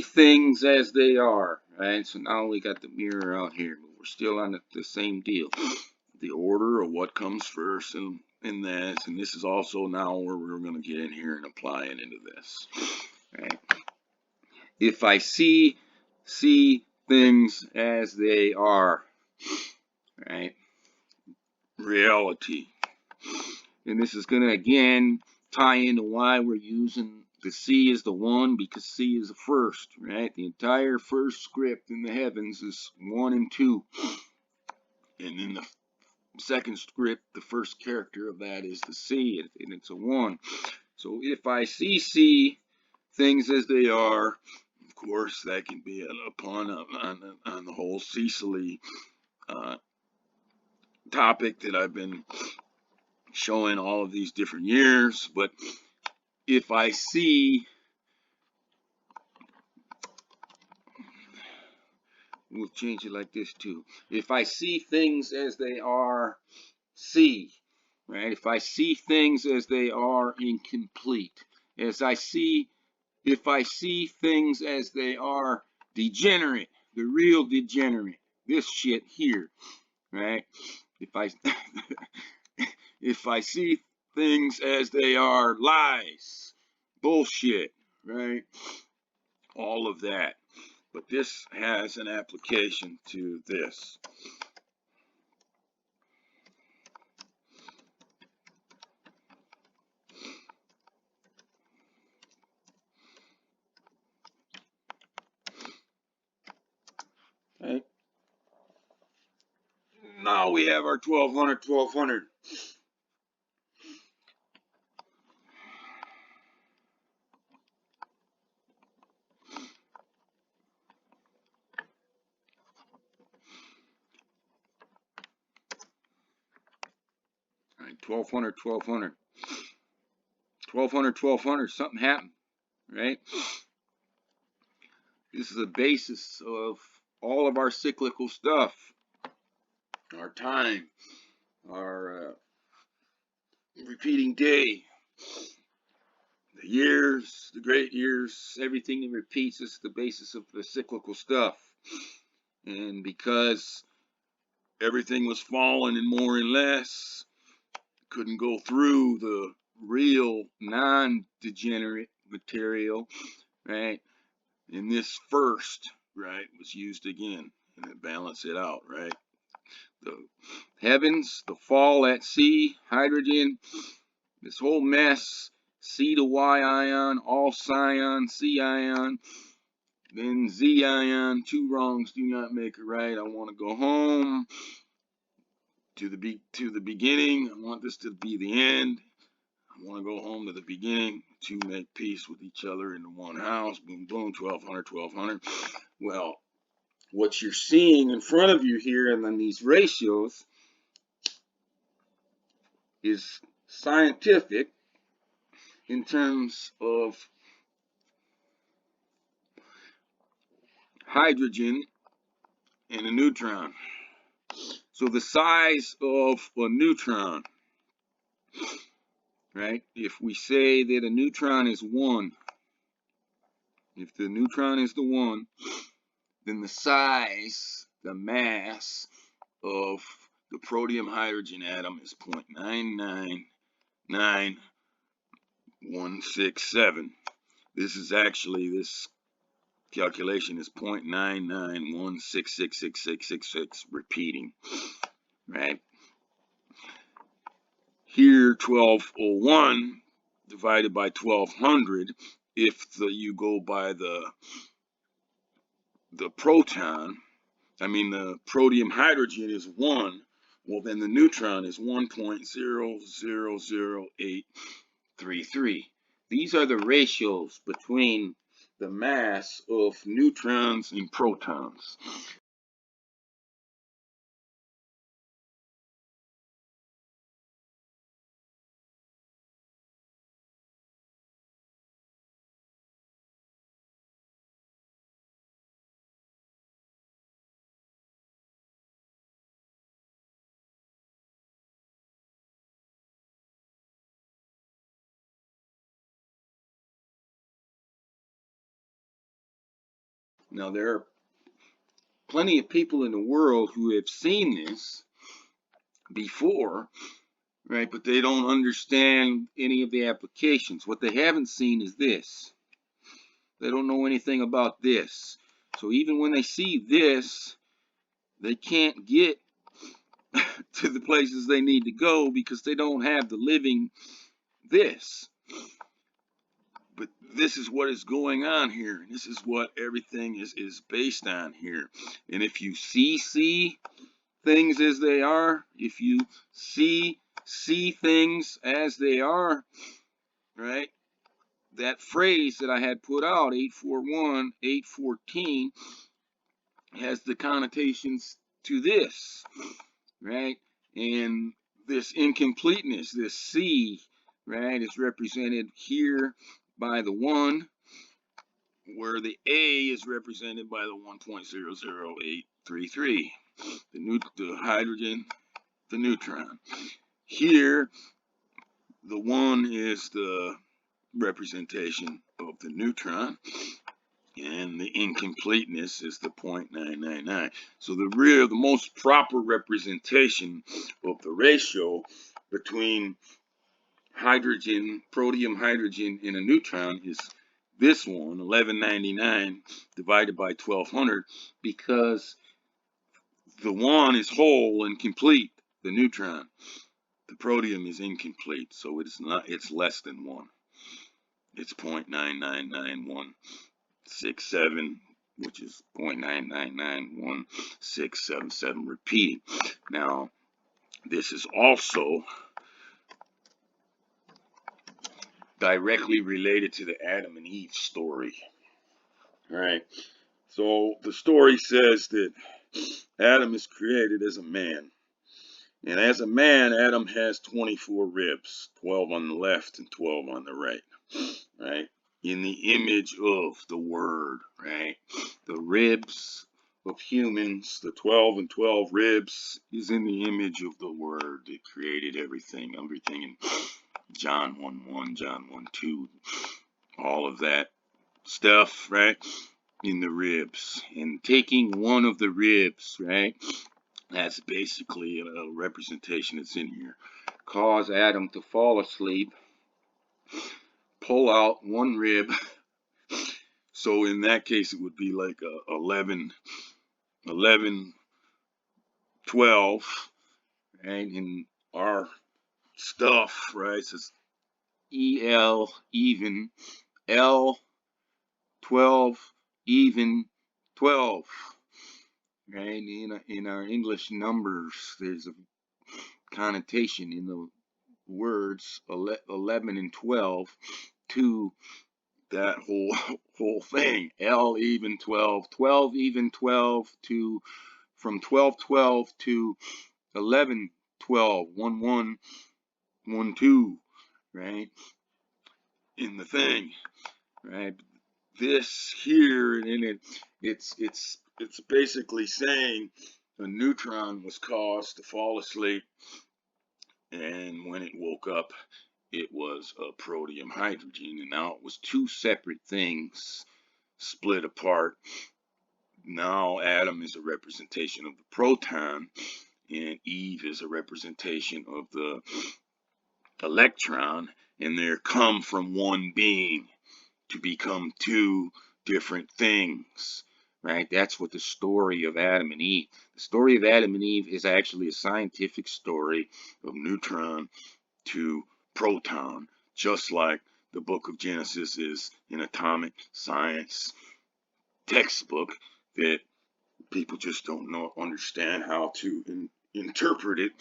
[SPEAKER 1] things as they are, right? So now we got the mirror out here, but we're still on the same deal. The order of what comes first and this, and this is also now where we're going to get in here and apply it into this, right? If I see things as they are, right? Reality. And this is going to again tie into why we're using the C as the 1, because C is the first, right? The entire first script in the heavens is 1 and 2. And then the second script, the first character of that is the C, and it's a 1. So if I see things as they are, of course, that can be a pun on the whole Cecily topic that I've been showing all of these different years. But if I see, we'll change it like this too. If I see things as they are, C, right? If I see things as they are incomplete, if I see things as they are degenerate, the real degenerate, this shit here, right? If I see things as they are lies, bullshit, right? All of that. But this has an application to this. Okay. Now we have our 1200, 1200. 1200, 1200. 1200, 1200, something happened, right? This is the basis of all of our cyclical stuff. Our time, our repeating day, the years, the great years, everything that repeats is the basis of the cyclical stuff. And because everything was falling and more and less, couldn't go through the real non-degenerate material, right? And this first, right, was used again, and it balanced it out, right? The heavens, the fall at sea, hydrogen, this whole mess, C to Y ion, all scion, C ion, then Z ion, two wrongs do not make a right. I want to go home to the beginning. I want this to be the end. I want to go home to the beginning to make peace with each other in the one house. Boom, boom, 1200, 1200. Well, what you're seeing in front of you here and then these ratios is scientific in terms of hydrogen and a neutron. So the size of a neutron, right? If we say that a neutron is 1, if the neutron is the 1, then the size, the mass of the protium hydrogen atom is 0.999167. This is actually, this calculation is 0.991666666 repeating, right? Here, 1201 divided by 1200, if you go by the proton, I mean the protium hydrogen is 1, well then the neutron is 1.000833. These are the ratios between the mass of neutrons and protons. Now there are plenty of people in the world who have seen this before, right? But they don't understand any of the applications. What they haven't seen is this. They don't know anything about this. So even when they see this, they can't get to the places they need to go because they don't have the living this. But this is what is going on here. This is what everything is based on here. And if you see things as they are, if you see things as they are, right? That phrase that I had put out, 841, 814, has the connotations to this, right? And this incompleteness, this C, right, is represented here by the 1, where the A is represented by the 1.00833, the hydrogen, the neutron. Here, the 1 is the representation of the neutron, and the incompleteness is the 0.999. So the most proper representation of the ratio between hydrogen, protium hydrogen, and a neutron is this one, 1199 divided by 1200, because the 1 is whole and complete, the neutron. The protium is incomplete, so it's less than 1. It's 0.9999167, which is 0.9991677 repeating. Now, this is also directly related to the Adam and Eve story. All right. So the story says that Adam is created as a man, And as a man, Adam has 24 ribs, 12 on the left and 12 on the right, right? In the image of the Word, right? The ribs of humans, the 12 and 12 ribs, is in the image of the Word that created everything in John 1:1, John 1:2, all of that stuff, right? In the ribs. And taking one of the ribs, right? That's basically a representation that's in here. Cause Adam to fall asleep, pull out one rib. So in that case, it would be like 11, 12, right? In our stuff, right? It says EL even, L 12 even 12, right? In our English numbers, there's a connotation in the words 11 and 12 to that whole thing. L even 12, 12 even 12 to from 12:12 to 11:12, 1:1, 1:2, right? In the thing, right? This here, and it's basically saying a neutron was caused to fall asleep, and when it woke up, it was a protium hydrogen, and now it was two separate things split apart. Now Adam is a representation of the proton, and Eve is a representation of the electron, and they're come from one being to become two different things, right? That's what the story of Adam and Eve. The story of Adam and Eve is actually a scientific story of neutron to proton, just like the book of Genesis is an atomic science textbook that people just don't understand how to interpret it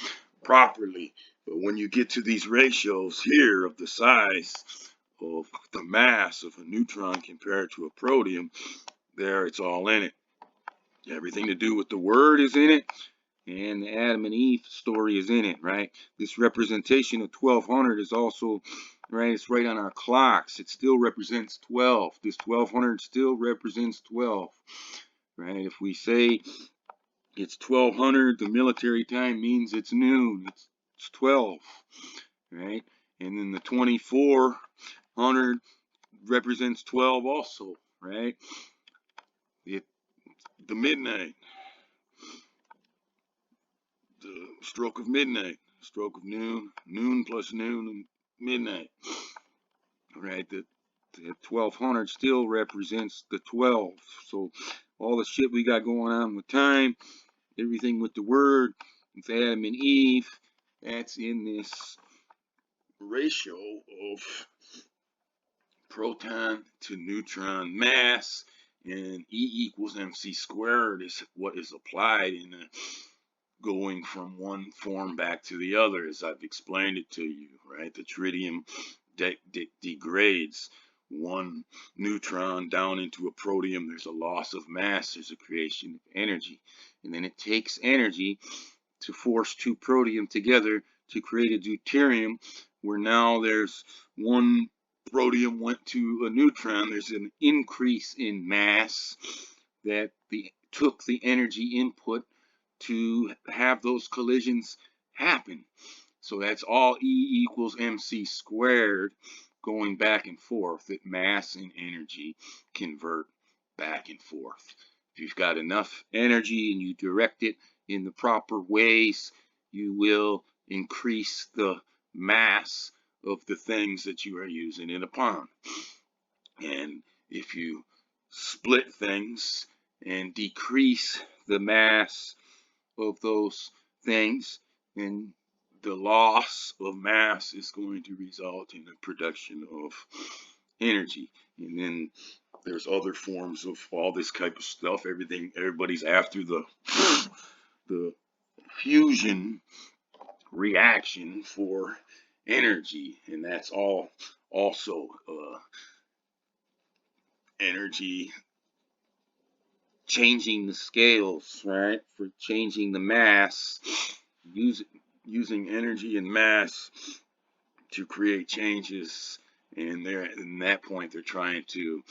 [SPEAKER 1] properly. But when you get to these ratios here of the size of the mass of a neutron compared to a protium, there it's all in it. Everything to do with the Word is in it, and the Adam and Eve story is in it, right? This representation of 1200 is also, right, it's right on our clocks. It still represents 12. This 1200 still represents 12, right? If we say it's 1200, the military time means it's noon. It's 12, right? And then the 2400 represents 12 also, right? The midnight, the stroke of midnight, stroke of noon, noon plus noon, and midnight, right? The 1200 still represents the 12. So all the shit we got going on with time, everything with the Word, with Adam and Eve, that's in this ratio of proton to neutron mass, and E equals mc squared is what is applied in going from one form back to the other, as I've explained it to you, right? The tritium degrades one neutron down into a protium. There's a loss of mass, there's a creation of energy, and then it takes energy to force two protium together to create a deuterium, where now there's one protium went to a neutron. There's an increase in mass that took the energy input to have those collisions happen. So that's all E equals mc squared going back and forth, that mass and energy convert back and forth. If you've got enough energy and you direct it in the proper ways, you will increase the mass of the things that you are using it upon. And if you split things and decrease the mass of those things, then the loss of mass is going to result in the production of energy. And then there's other forms of all this type of stuff. Everybody's after the fusion reaction for energy, and that's all also energy changing the scales, right? For changing the mass, using energy and mass to create changes, and they're in that point they're trying to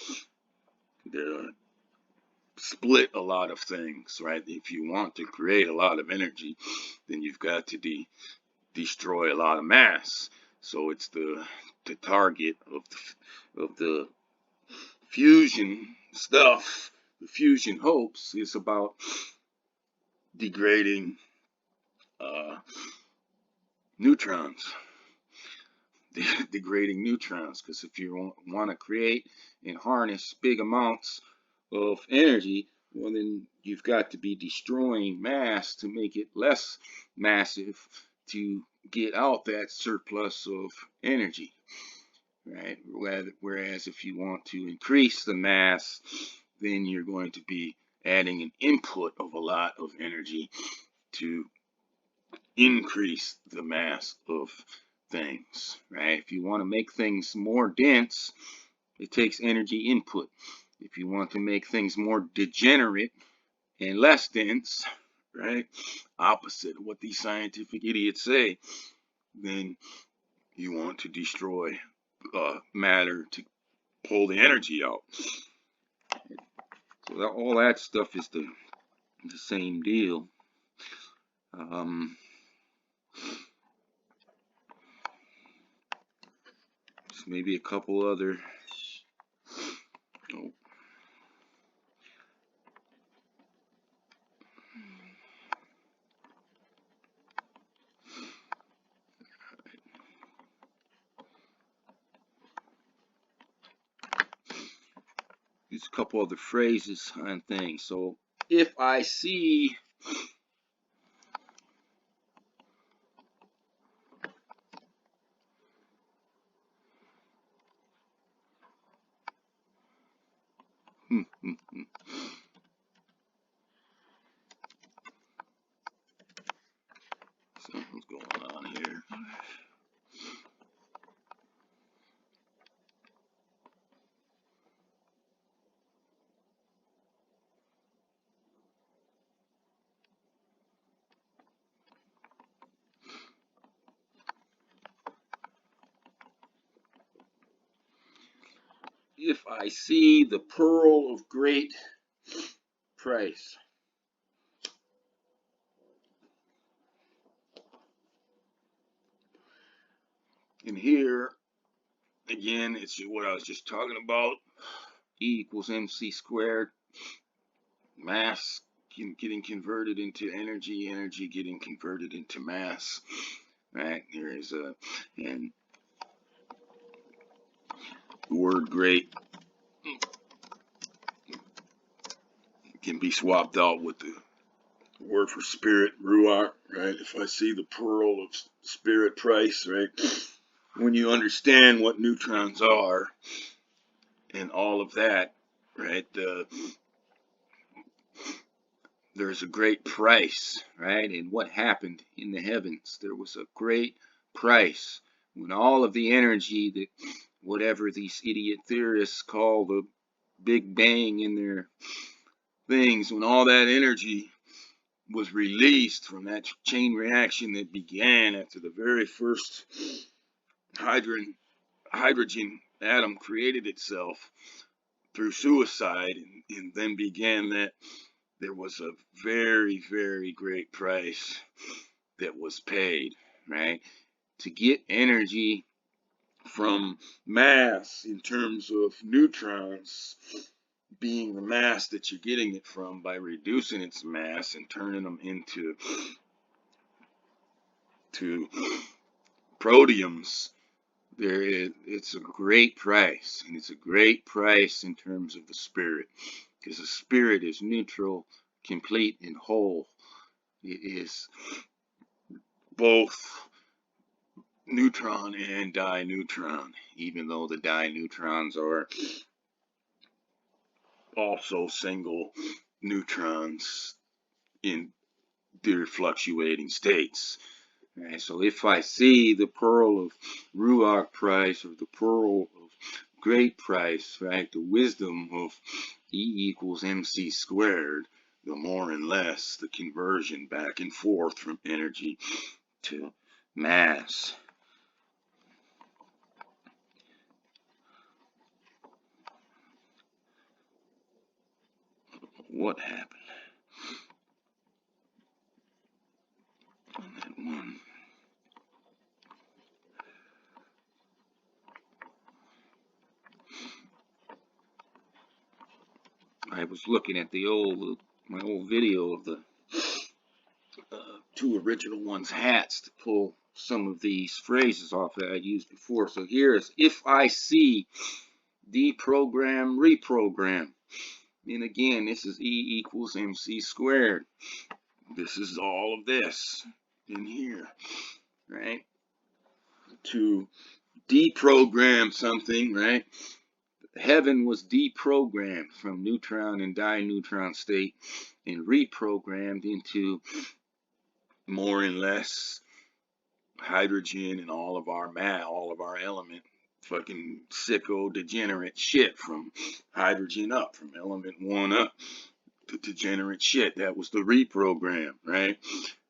[SPEAKER 1] split a lot of things, right? If you want to create a lot of energy, then you've got to destroy a lot of mass. So it's the target of the fusion stuff. The fusion hopes is about degrading neutrons, degrading neutrons. Because if you want to create and harness big amounts of energy, well, then you've got to be destroying mass to make it less massive to get out that surplus of energy, right? Whereas if you want to increase the mass, then you're going to be adding an input of a lot of energy to increase the mass of things, right? If you want to make things more dense, it takes energy input. If you want to make things more degenerate and less dense, right, opposite of what these scientific idiots say, then you want to destroy matter to pull the energy out. So all that stuff is the same deal. Just maybe a couple other. Oh. Just a couple other phrases on things. So if I see something's going on here. If I see the pearl of great price. And here, again, it's what I was just talking about. E equals mc squared. Mass getting converted into energy, energy getting converted into mass. Right? There is and the word great can be swapped out with the word for spirit, Ruach, right? If I see the pearl of spirit price, right? When you understand what neutrons are and all of that, right? There's a great price, right? And what happened in the heavens? There was a great price when all of the energy that whatever these idiot theorists call the Big Bang in their things, when all that energy was released from that chain reaction that began after the very first hydrogen atom created itself through suicide, and then began that there was a very, very great price that was paid, right? To get energy from mass in terms of neutrons being the mass that you're getting it from by reducing its mass and turning them into protiums, it's a great price, and it's a great price in terms of the spirit, because the spirit is neutral, complete, and whole. It is both neutron and dineutron, even though the dineutrons are also single neutrons in their fluctuating states. Right, so if I see the pearl of Ruach price or the pearl of great price, right, the wisdom of E equals mc squared, the more and less the conversion back and forth from energy to mass. What happened on that one? I was looking at my old video of the two original ones hats to pull some of these phrases off that I used before. So here's if I see deprogram, reprogram. And again, this is E equals MC squared. This is all of this in here, right? To deprogram something, right? Heaven was deprogrammed from neutron and di-neutron state and reprogrammed into more and less hydrogen and all of our element fucking sicko degenerate shit from hydrogen up, from element 1 up to degenerate shit. That was the reprogram, right?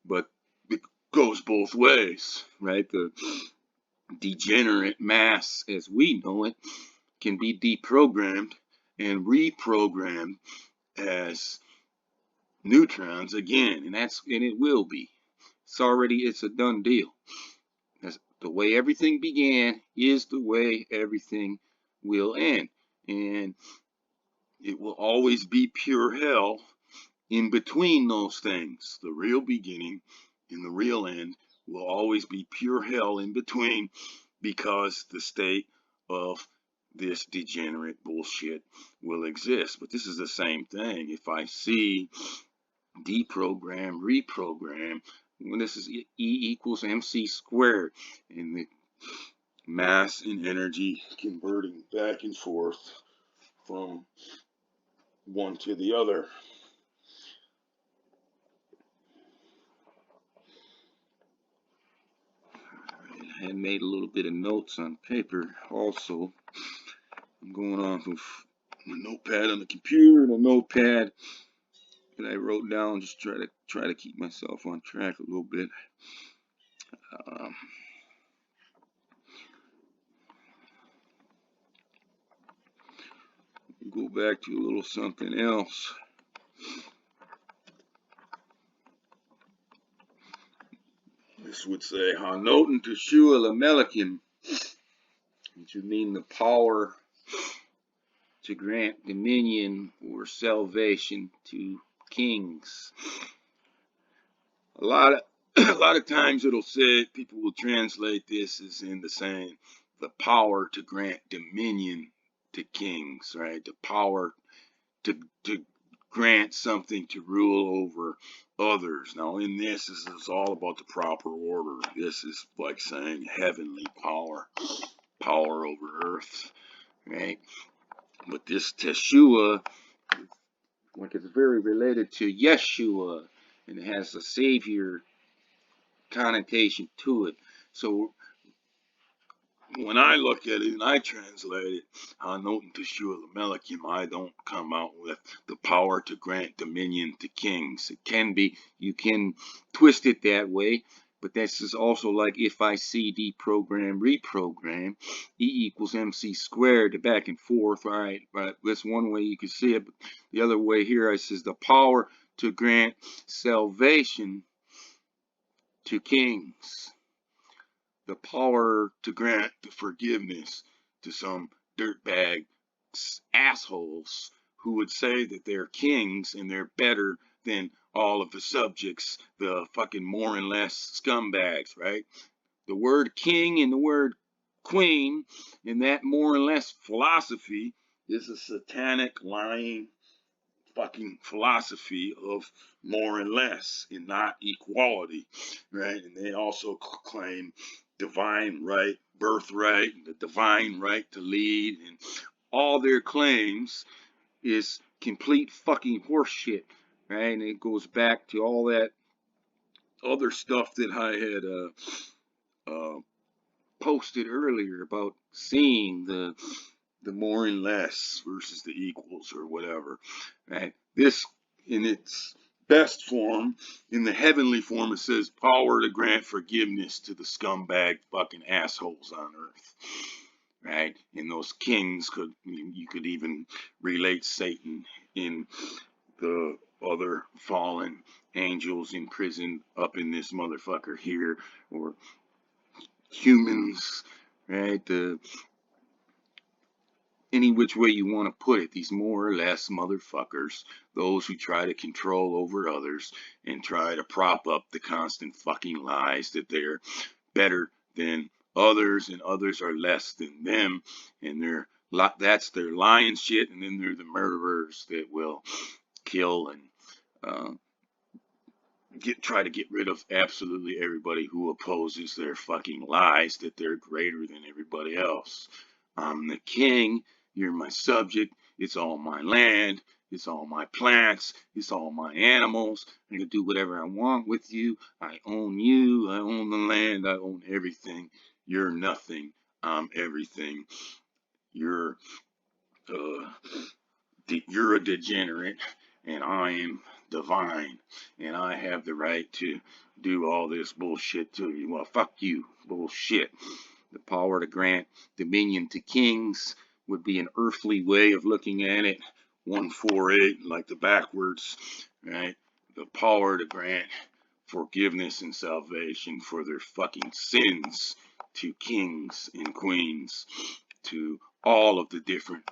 [SPEAKER 1] But it goes both ways, right? The degenerate mass as we know it can be deprogrammed and reprogrammed as neutrons again, and it will be. It's a done deal. That's the way everything began is the way everything will end. And it will always be pure hell in between those things. The real beginning and the real end will always be pure hell in between, because the state of this degenerate bullshit will exist. But this is the same thing. If I see deprogram, reprogram, well, this is E equals MC squared, and the mass and energy converting back and forth from one to the other. I had made a little bit of notes on paper also. I'm going off of a notepad on the computer and a notepad that I wrote down, just try to keep myself on track a little bit. Go back to a little something else. This would say Hanoten Teshua Lamelikim, which would mean the power to grant dominion or salvation to kings. A lot of times it'll say, people will translate this as in the saying, the power to grant dominion to kings, right? The power to grant something to rule over others. Now in this is all about the proper order. This is like saying heavenly power over earth, right? But this Teshua, like, it's very related to Yeshua, and it has a savior connotation to it. So when I look at it and I translate it, Hanoten Teshua Lamelikim, I don't come out with the power to grant dominion to kings. It can be, you can twist it that way, but this is also like if I see deprogram, reprogram, E equals MC squared, the back and forth, all right, but that's one way you can see it. But the other way here, I says the power to grant salvation to kings. The power to grant the forgiveness to some dirtbag assholes who would say that they're kings and they're better than all of the subjects, the fucking more and less scumbags, right? The word king and the word queen and that more and less philosophy is a satanic, lying fucking philosophy of more and less and not equality, right? And they also claim divine right, birthright, the divine right to lead, and all their claims is complete fucking horseshit, right? And it goes back to all that other stuff that I had posted earlier about seeing the more and less versus the equals or whatever, right? This, and it's best form, in the heavenly form, it says power to grant forgiveness to the scumbag fucking assholes on earth. Right? And those kings you could even relate Satan in the other fallen angels imprisoned up in this motherfucker here, or humans, right? Any which way you want to put it, these more or less motherfuckers, those who try to control over others and try to prop up the constant fucking lies that they're better than others and others are less than them, and that's their lying shit, and then they're the murderers that will kill and try to get rid of absolutely everybody who opposes their fucking lies that they're greater than everybody else. I'm the king, you're my subject, it's all my land, it's all my plants, it's all my animals, I can do whatever I want with you, I own the land, I own everything, you're nothing, I'm everything, you're you're a degenerate, and I am divine, and I have the right to do all this bullshit to you. Well, fuck you, bullshit. The power to grant dominion to kings would be an earthly way of looking at it. 148, like the backwards, right? The power to grant forgiveness and salvation for their fucking sins to kings and queens, to all of the different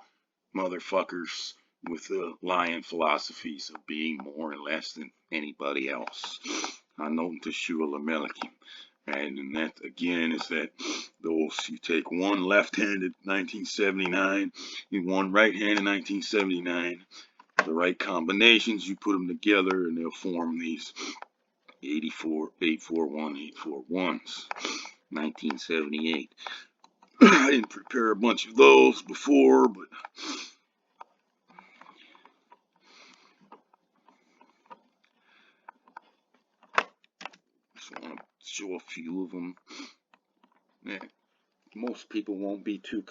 [SPEAKER 1] motherfuckers with the lying philosophies of being more and less than anybody else. Anoten Teshua Lamelikim. And that again is that those you take one left-handed 1979 and one right-handed 1979, the right combinations, you put them together and they'll form these 841s. 1978. I didn't prepare a bunch of those before, but I want to show a few of them. Yeah, most people won't be too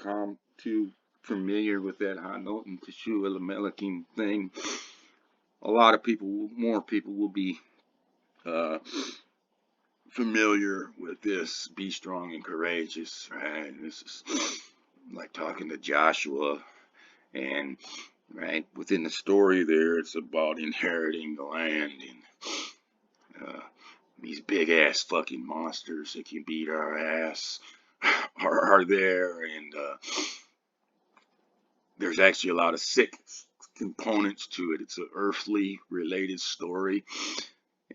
[SPEAKER 1] familiar with that Hanoten Teshua Lamelikim thing. A lot of people, more people will be familiar with this. Be strong and courageous, right? This is like talking to Joshua, and right within the story there, it's about inheriting the land, and these big ass fucking monsters that can beat our ass are there, and there's actually a lot of sick components to it. It's an earthly related story,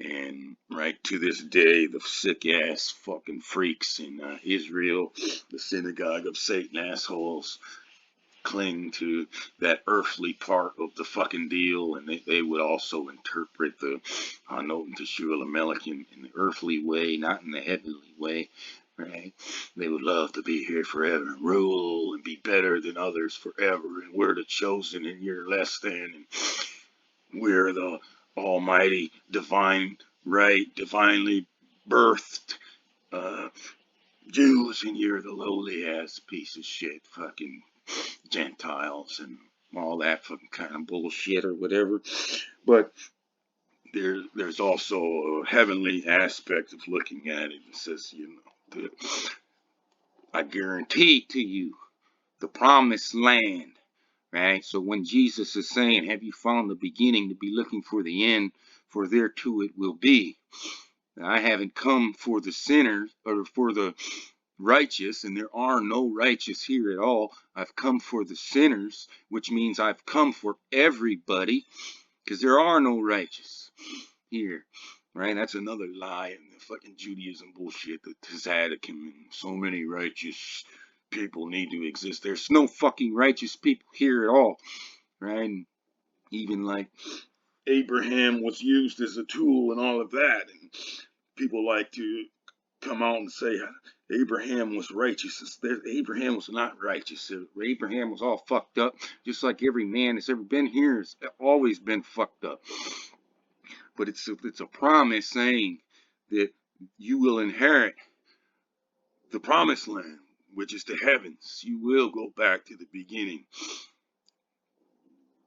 [SPEAKER 1] and right to this day, the sick ass fucking freaks in Israel, the synagogue of Satan assholes, cling to that earthly part of the fucking deal, and they would also interpret the Hanoten Teshua Lamelech in the earthly way, not in the heavenly way, right? They would love to be here forever and rule and be better than others forever, and we're the chosen and you're less than, and we're the almighty, divine, right, divinely birthed Jews, and you're the lowly ass piece of shit fucking Gentiles and all that fucking kind of bullshit or whatever. But there's also a heavenly aspect of looking at it. It says, I guarantee to you the promised land, right? So when Jesus is saying, have you found the beginning, to be looking for the end, for there too it will be. I haven't come for the sinners or for the righteous, and there are no righteous here at all. I've come for the sinners, which means I've come for everybody, because there are no righteous here, right? That's another lie in the fucking Judaism bullshit, the Tzaddikim and so many righteous people need to exist. There's no fucking righteous people here at all, right? And even like Abraham was used as a tool and all of that, and people like to come out and say Abraham was righteous. Abraham was not righteous. Abraham was all fucked up, just like every man that's ever been here has always been fucked up. But it's a promise saying that you will inherit the promised land, which is the heavens. You will go back to the beginning,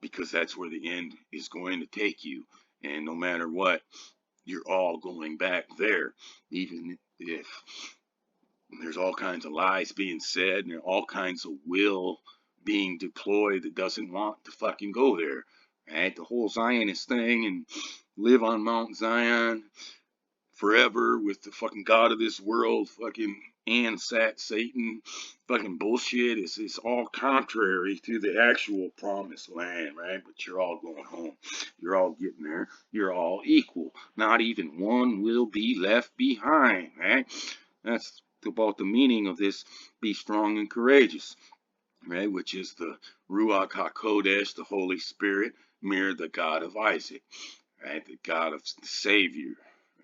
[SPEAKER 1] because that's where the end is going to take you. And no matter what, you're all going back there, even if there's all kinds of lies being said and all kinds of will being deployed that doesn't want to fucking go there. Right? The whole Zionist thing and live on Mount Zion forever with the fucking God of this world, fucking Ansat Satan, fucking bullshit. It's all contrary to the actual promised land, right? But you're all going home. You're all getting there. You're all equal. Not even one will be left behind, right? That's about the meaning of this be strong and courageous, right? Which is the Ruach HaKodesh, the Holy Spirit, mirror the God of Isaac, right? The God of the Savior,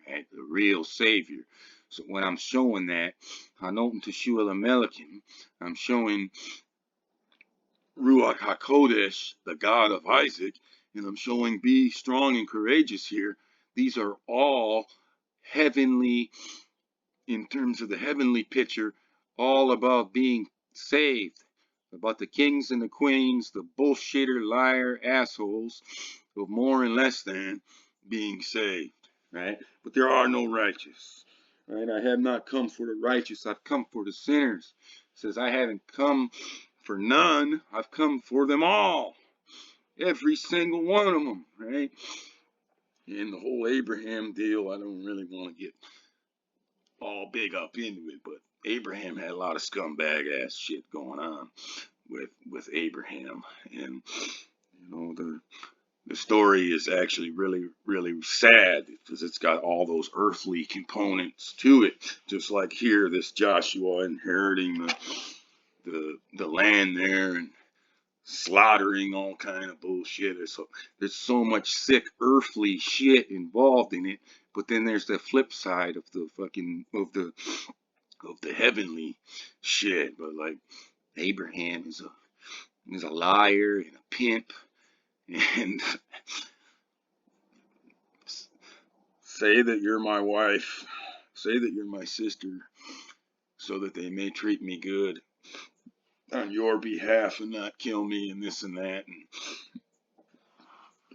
[SPEAKER 1] right? The real Savior. So when I'm showing that, Hanotim Teshua Lamelikim, I'm showing Ruach HaKodesh, the God of Isaac, and I'm showing be strong and courageous here. These are all heavenly, in terms of the heavenly picture, all about being saved, about the kings and the queens, the bullshitter, liar, assholes of more and less than being saved, right? But there are no righteous, right? I have not come for the righteous, I've come for the sinners. It says, I haven't come for none, I've come for them all. Every single one of them, right? And the whole Abraham deal, I don't really want to get all big up into it, but Abraham had a lot of scumbag ass shit going on with Abraham, and the story is actually really sad because it's got all those earthly components to it, just like here this Joshua inheriting the land there and slaughtering all kind of bullshit. There's so much sick earthly shit involved in it, but then there's the flip side of the fucking of the heavenly shit. But like Abraham is a liar and a pimp and say that you're my wife, say that you're my sister, so that they may treat me good on your behalf and not kill me and this and that, and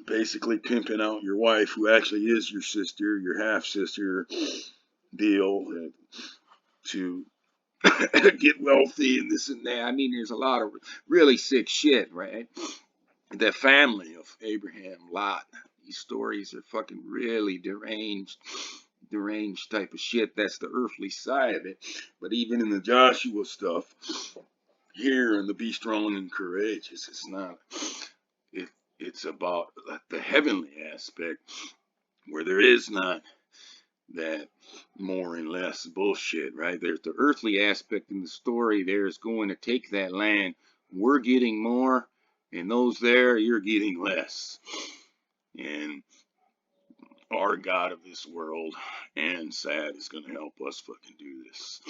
[SPEAKER 1] basically pimping out your wife, who actually is your sister, your half-sister deal, to get wealthy and this and that. I mean, there's a lot of really sick shit, right? The family of Abraham, Lot, these stories are fucking really deranged type of shit. That's the earthly side of it. But even in the Joshua stuff, here in the be strong and courageous, it's not. It's about the heavenly aspect, where there is not that more and less bullshit, right? There's the earthly aspect in the story. There's going to take that land. We're getting more, and those there, you're getting less. And our God of this world and sad is going to help us fucking do this.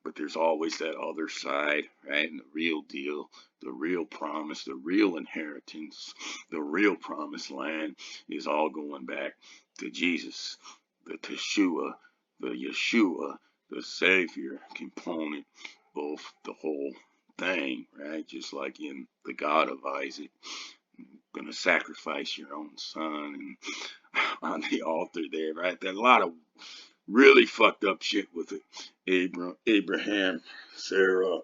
[SPEAKER 1] But there's always that other side, right? And the real deal, the real promise, the real inheritance, the real promised land is all going back to Jesus, the Teshua, the Yeshua, the Savior component, both the whole thing, right? Just like in the God of Isaac, gonna sacrifice your own son and on the altar there, right? There's a lot of really fucked up shit with it. Abraham, Sarah,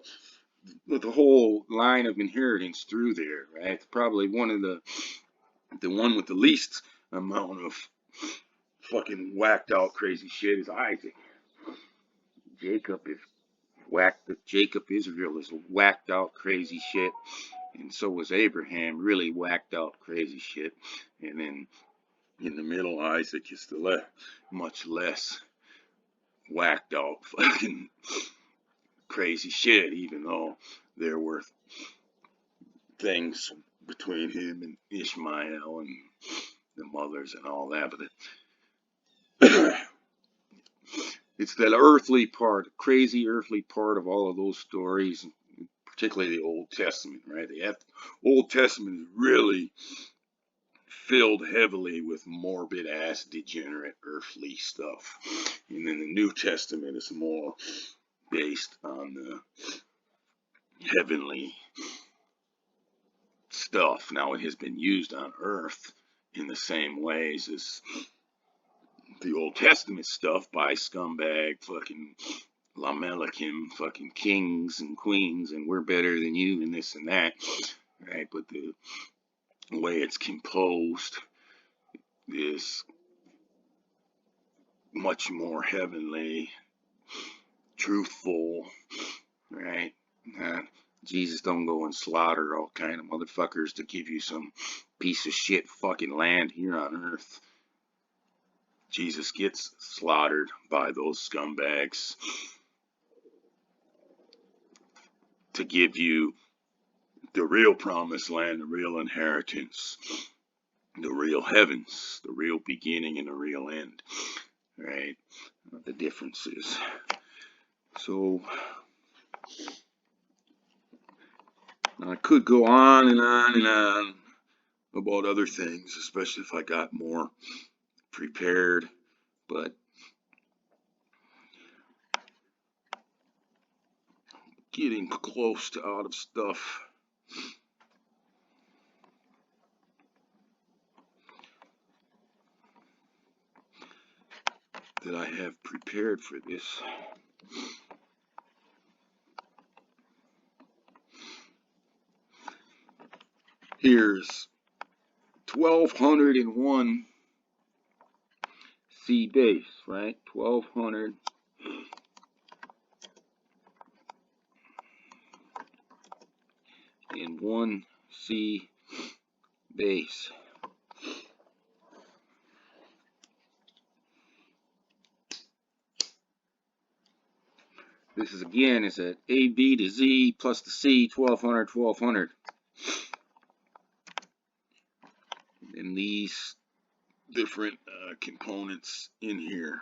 [SPEAKER 1] with the whole line of inheritance through there, right? Probably one of the one with the least amount of fucking whacked out crazy shit is Isaac. Jacob Israel is whacked out crazy shit, and so was Abraham, really whacked out crazy shit. And then in the middle, Isaac is the much less whacked out fucking crazy shit, even though there were things between him and Ishmael and the mothers and all that. But it's that earthly part, crazy earthly part of all of those stories, particularly the Old Testament, right? The Old Testament is really filled heavily with morbid ass degenerate earthly stuff, and then the New Testament is more based on the heavenly stuff. Now, it has been used on earth in the same ways as the Old Testament stuff by scumbag fucking Lamelikim, fucking kings and queens, and we're better than you and this and that, right? But the way it's composed is much more heavenly, truthful, right? Jesus don't go and slaughter all kind of motherfuckers to give you some piece of shit fucking land here on earth. Jesus gets slaughtered by those scumbags to give you the real promised land, the real inheritance, the real heavens, the real beginning and the real end, right? The differences. So I could go on and on and on about other things, especially if I got more prepared, but getting close to out of stuff. That I have prepared for this. Here's 1201 C base, right? 1201 C base. This is again, it's at A, B to Z plus the C, 1200, 1200. And these different components in here.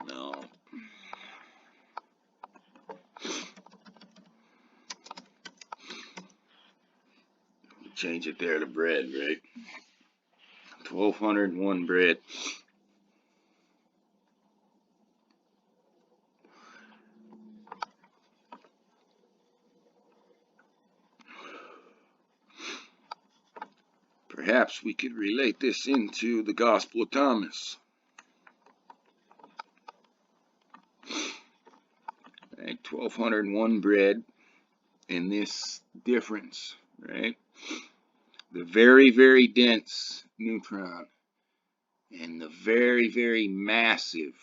[SPEAKER 1] Now, change it there to bread, right? 1201 bread. Perhaps we could relate this into the Gospel of Thomas. Right, 1201 bread and this difference, right? The very, very dense neutron and the very, very massive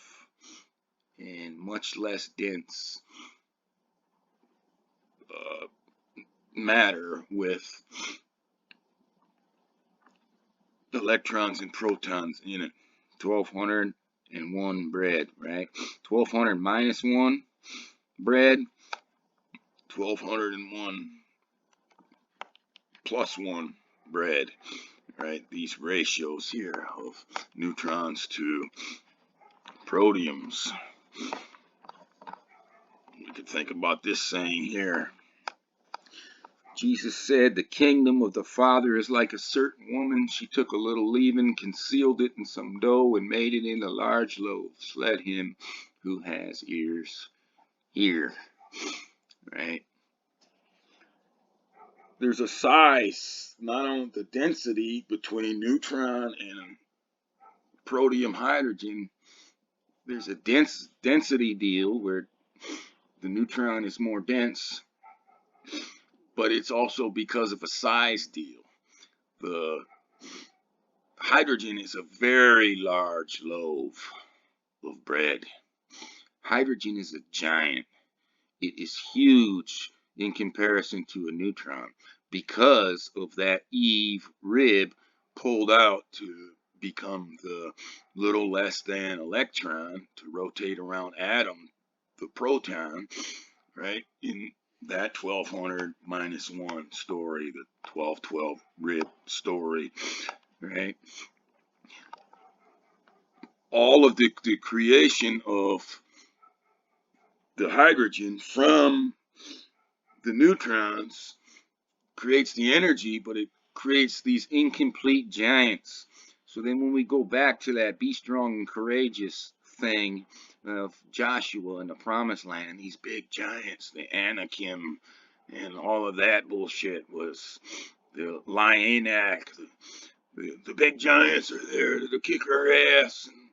[SPEAKER 1] and much less dense matter with electrons and protons in it. 1201 bread, right? 1200 minus 1 bread, 1201 plus 1 bread, right? These ratios here of neutrons to protons. We could think about this saying here. Jesus said, the kingdom of the Father is like a certain woman. She took a little leaven, concealed it in some dough, and made it into large loaves. Let him who has ears hear. Right? There's a size, not on the density between neutron and protium hydrogen. There's a density deal where the neutron is more dense, but it's also because of a size deal. The hydrogen is a very large loaf of bread. Hydrogen is a giant. It is huge in comparison to a neutron because of that Eve rib pulled out to become the little less than electron to rotate around atom, the proton, right? In that 1200 minus 1 story, the 1212 rib story, right? All of the creation of the hydrogen from the neutrons creates the energy, but it creates these incomplete giants. So then when we go back to that be strong and courageous thing of Joshua in the promised land, these big giants, the Anakim and all of that bullshit was the Lyanak, the big giants are there to kick our ass and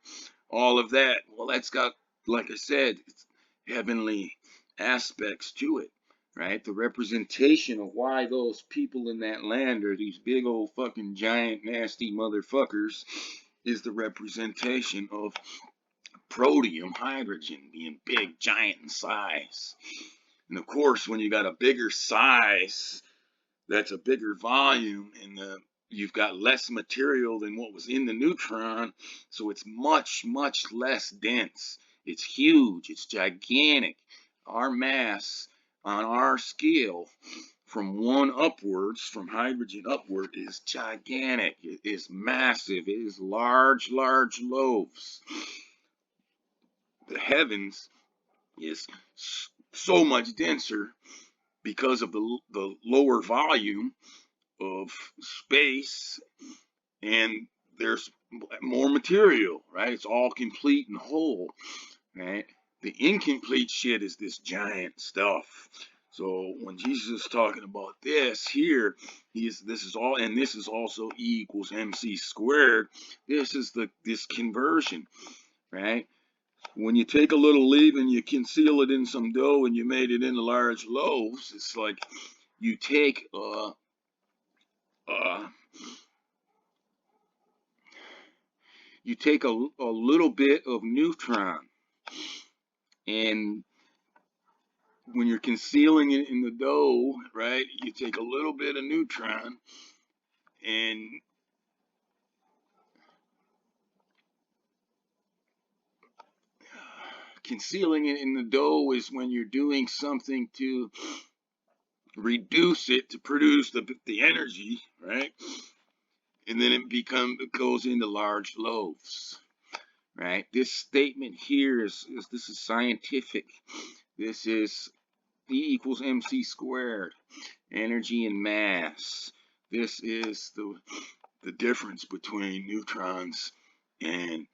[SPEAKER 1] all of that. Well, that's got, like I said, it's heavenly aspects to it, right? The representation of why those people in that land are these big old fucking giant nasty motherfuckers is the representation of protium, hydrogen, being big, giant in size. And of course, when you got a bigger size, that's a bigger volume, and you've got less material than what was in the neutron, so it's much, much less dense. It's huge, it's gigantic. Our mass on our scale from one upwards, from hydrogen upward, is gigantic. It is massive. It is large, large loaves. The heavens is so much denser because of the lower volume of space, and there's more material, right? It's all complete and whole, right? The incomplete shit is this giant stuff. So when Jesus is talking about this here, this is all, and this is also E equals MC squared. This is this conversion, right? When you take a little leaven, you conceal it in some dough, and you made it into large loaves. It's like you take a little bit of neutron, and when you're concealing it in the dough, right, you take a little bit of neutron, and concealing it in the dough is when you're doing something to reduce it to produce the energy, right? And then it goes into large loaves, right? This statement here is this is scientific. This is E equals MC squared, energy and mass. This is the difference between neutrons and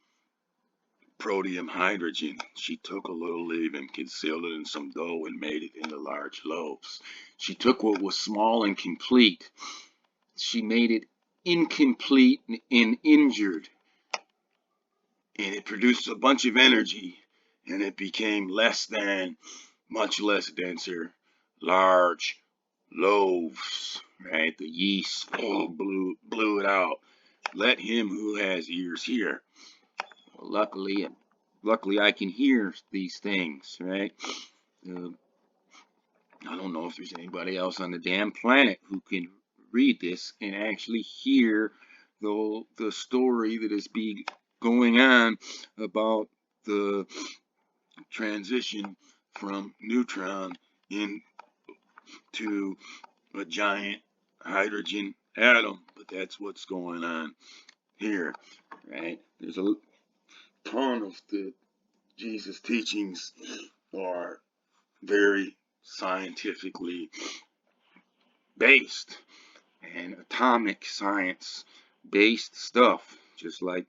[SPEAKER 1] protium hydrogen. She took a little leaven, concealed it in some dough, and made it into large loaves. She took what was small and complete. She made it incomplete and injured, and it produced a bunch of energy, and it became much less denser, large loaves, right? The yeast blew it out. Let him who has ears hear. Well, luckily I can hear these things, right? I don't know if there's anybody else on the damn planet who can read this and actually hear the story that is going on about the transition from neutron into a giant hydrogen atom. But that's what's going on here, right? There's a ton of the Jesus teachings are very scientifically based and atomic science based stuff, just like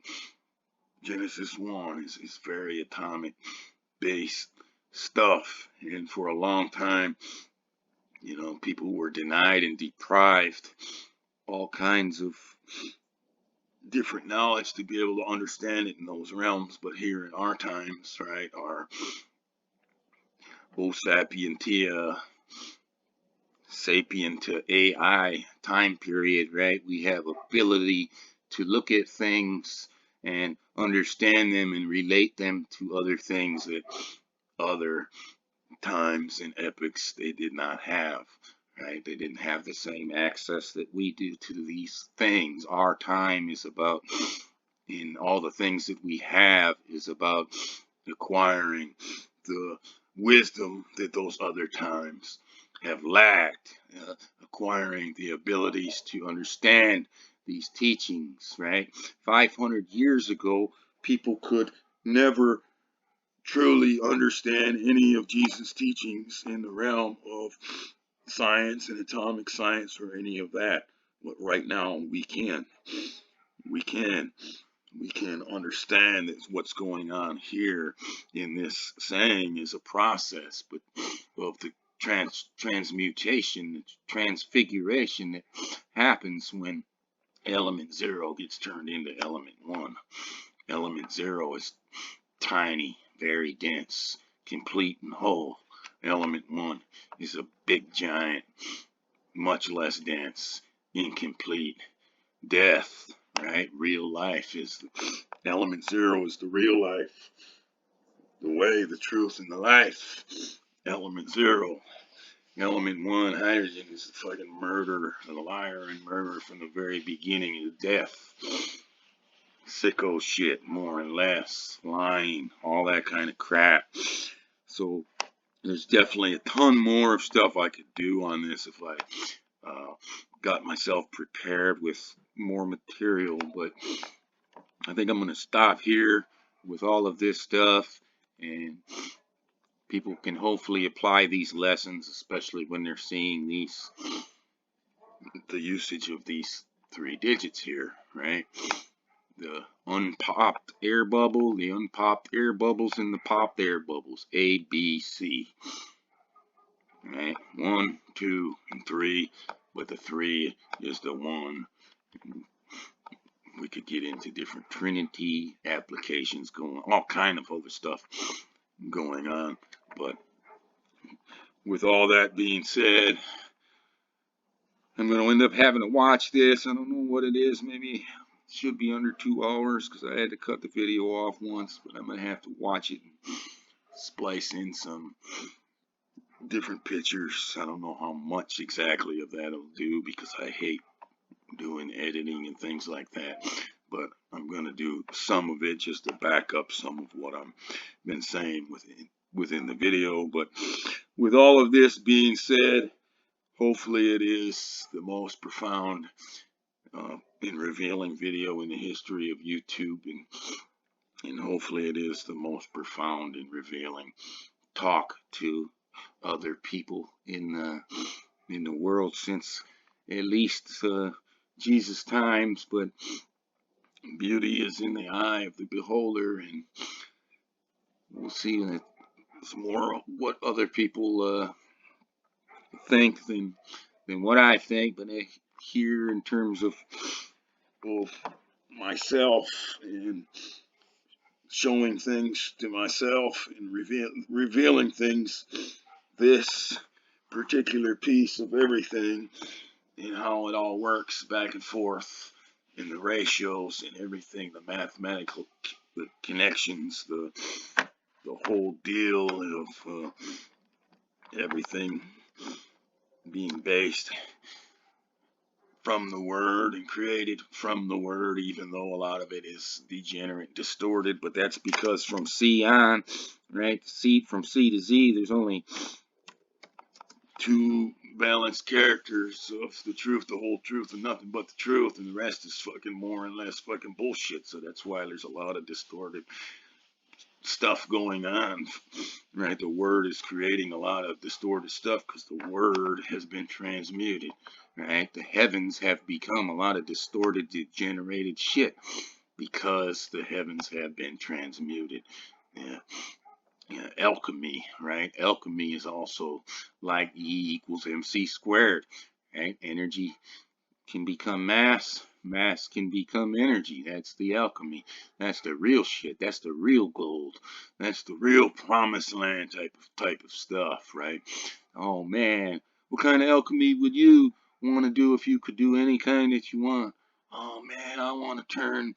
[SPEAKER 1] Genesis 1 is very atomic based stuff. And for a long time, people were denied and deprived all kinds of different knowledge to be able to understand it in those realms. But here in our times, right, our O sapientia, sapient to AI time period, right, we have ability to look at things and understand them and relate them to other things that other times and epochs they did not have, right? They didn't have the same access that we do to these things. Our time is about, in all the things that we have, is about acquiring the wisdom that those other times have lacked, acquiring the abilities to understand these teachings, right? 500 years ago, people could never truly understand any of Jesus' teachings in the realm of science and atomic science or any of that. But right now we can. We can understand what's going on here in this saying is a process, but of the transmutation, the transfiguration that happens when element 0 gets turned into element 1. Element 0 is tiny, very dense, complete and whole. Element 1 is a big giant, much less dense, incomplete. Death, right? Real life is element 0 is the real life, the way, the truth, and the life. Element 0. Element 1, hydrogen, is the fucking murderer, the liar and murderer from the very beginning of death. Sicko shit, more and less, lying, all that kind of crap. So there's definitely a ton more of stuff I could do on this if I got myself prepared with more material, but I think I'm going to stop here with all of this stuff, and people can hopefully apply these lessons, especially when they're seeing the usage of these 3 digits here, right? The unpopped air bubble, the unpopped air bubbles, and the popped air bubbles. A, B, C. Right? 1, 2, and 3. But the 3 is the 1. We could get into different Trinity applications going, all kind of other stuff going on. But with all that being said, I'm going to end up having to watch this. I don't know what it is. Maybe it should be under 2 hours because I had to cut the video off once. But I'm going to have to watch it and splice in some different pictures. I don't know how much exactly of that I'll do because I hate doing editing and things like that. But I'm going to do some of it just to back up some of what I've been saying within the video. But with all of this being said, hopefully it is the most profound and revealing video in the history of YouTube, and hopefully it is the most profound and revealing talk to other people in the world since at least Jesus' times. But beauty is in the eye of the beholder, and we'll see that it's more what other people think than what I think. But here, in terms of both myself and showing things to myself and revealing things, this particular piece of everything and how it all works back and forth, and the ratios and everything, the mathematical connections, the whole deal of everything being based from the Word and created from the Word, even though a lot of it is degenerate, distorted. But that's because from C on, right, from C to Z, there's only 2 balanced characters of the truth, the whole truth, and nothing but the truth, and the rest is fucking more and less fucking bullshit. So that's why there's a lot of distorted stuff going on, right? The Word is creating a lot of distorted stuff because the Word has been transmuted, right? The heavens have become a lot of distorted, degenerated shit because the heavens have been transmuted. Yeah. Yeah, alchemy, right? Alchemy is also like E equals MC squared, right? Energy can become mass, mass can become energy. That's the alchemy. That's the real shit. That's the real gold. That's the real promised land type of stuff, right? Oh man, what kind of alchemy would you want to do if you could do any kind that you want? Oh man, I want to turn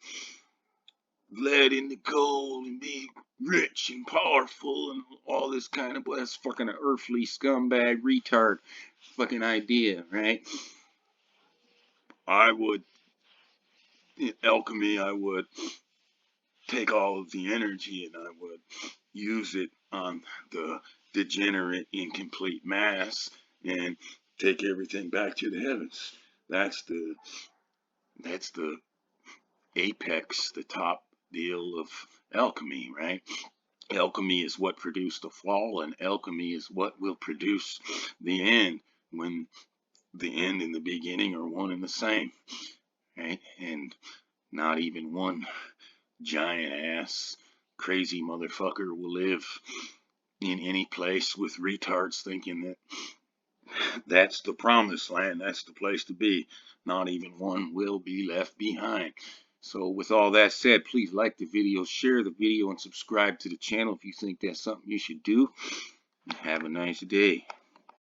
[SPEAKER 1] lead into gold and be rich and powerful and all this kind of, but that's fucking an earthly scumbag retard fucking idea, right? In alchemy, I would take all of the energy and I would use it on the degenerate, incomplete mass and take everything back to the heavens. That's the apex, the top deal of alchemy, right? Alchemy is what produced the fall, and alchemy is what will produce the end, when the end and the beginning are one and the same, right? And not even one giant ass crazy motherfucker will live in any place with retards thinking that That's the promised land. That's the place to be. Not even one will be left behind. So with all that said, please like the video, share the video, and subscribe to the channel if you think that's something you should do. Have a nice day.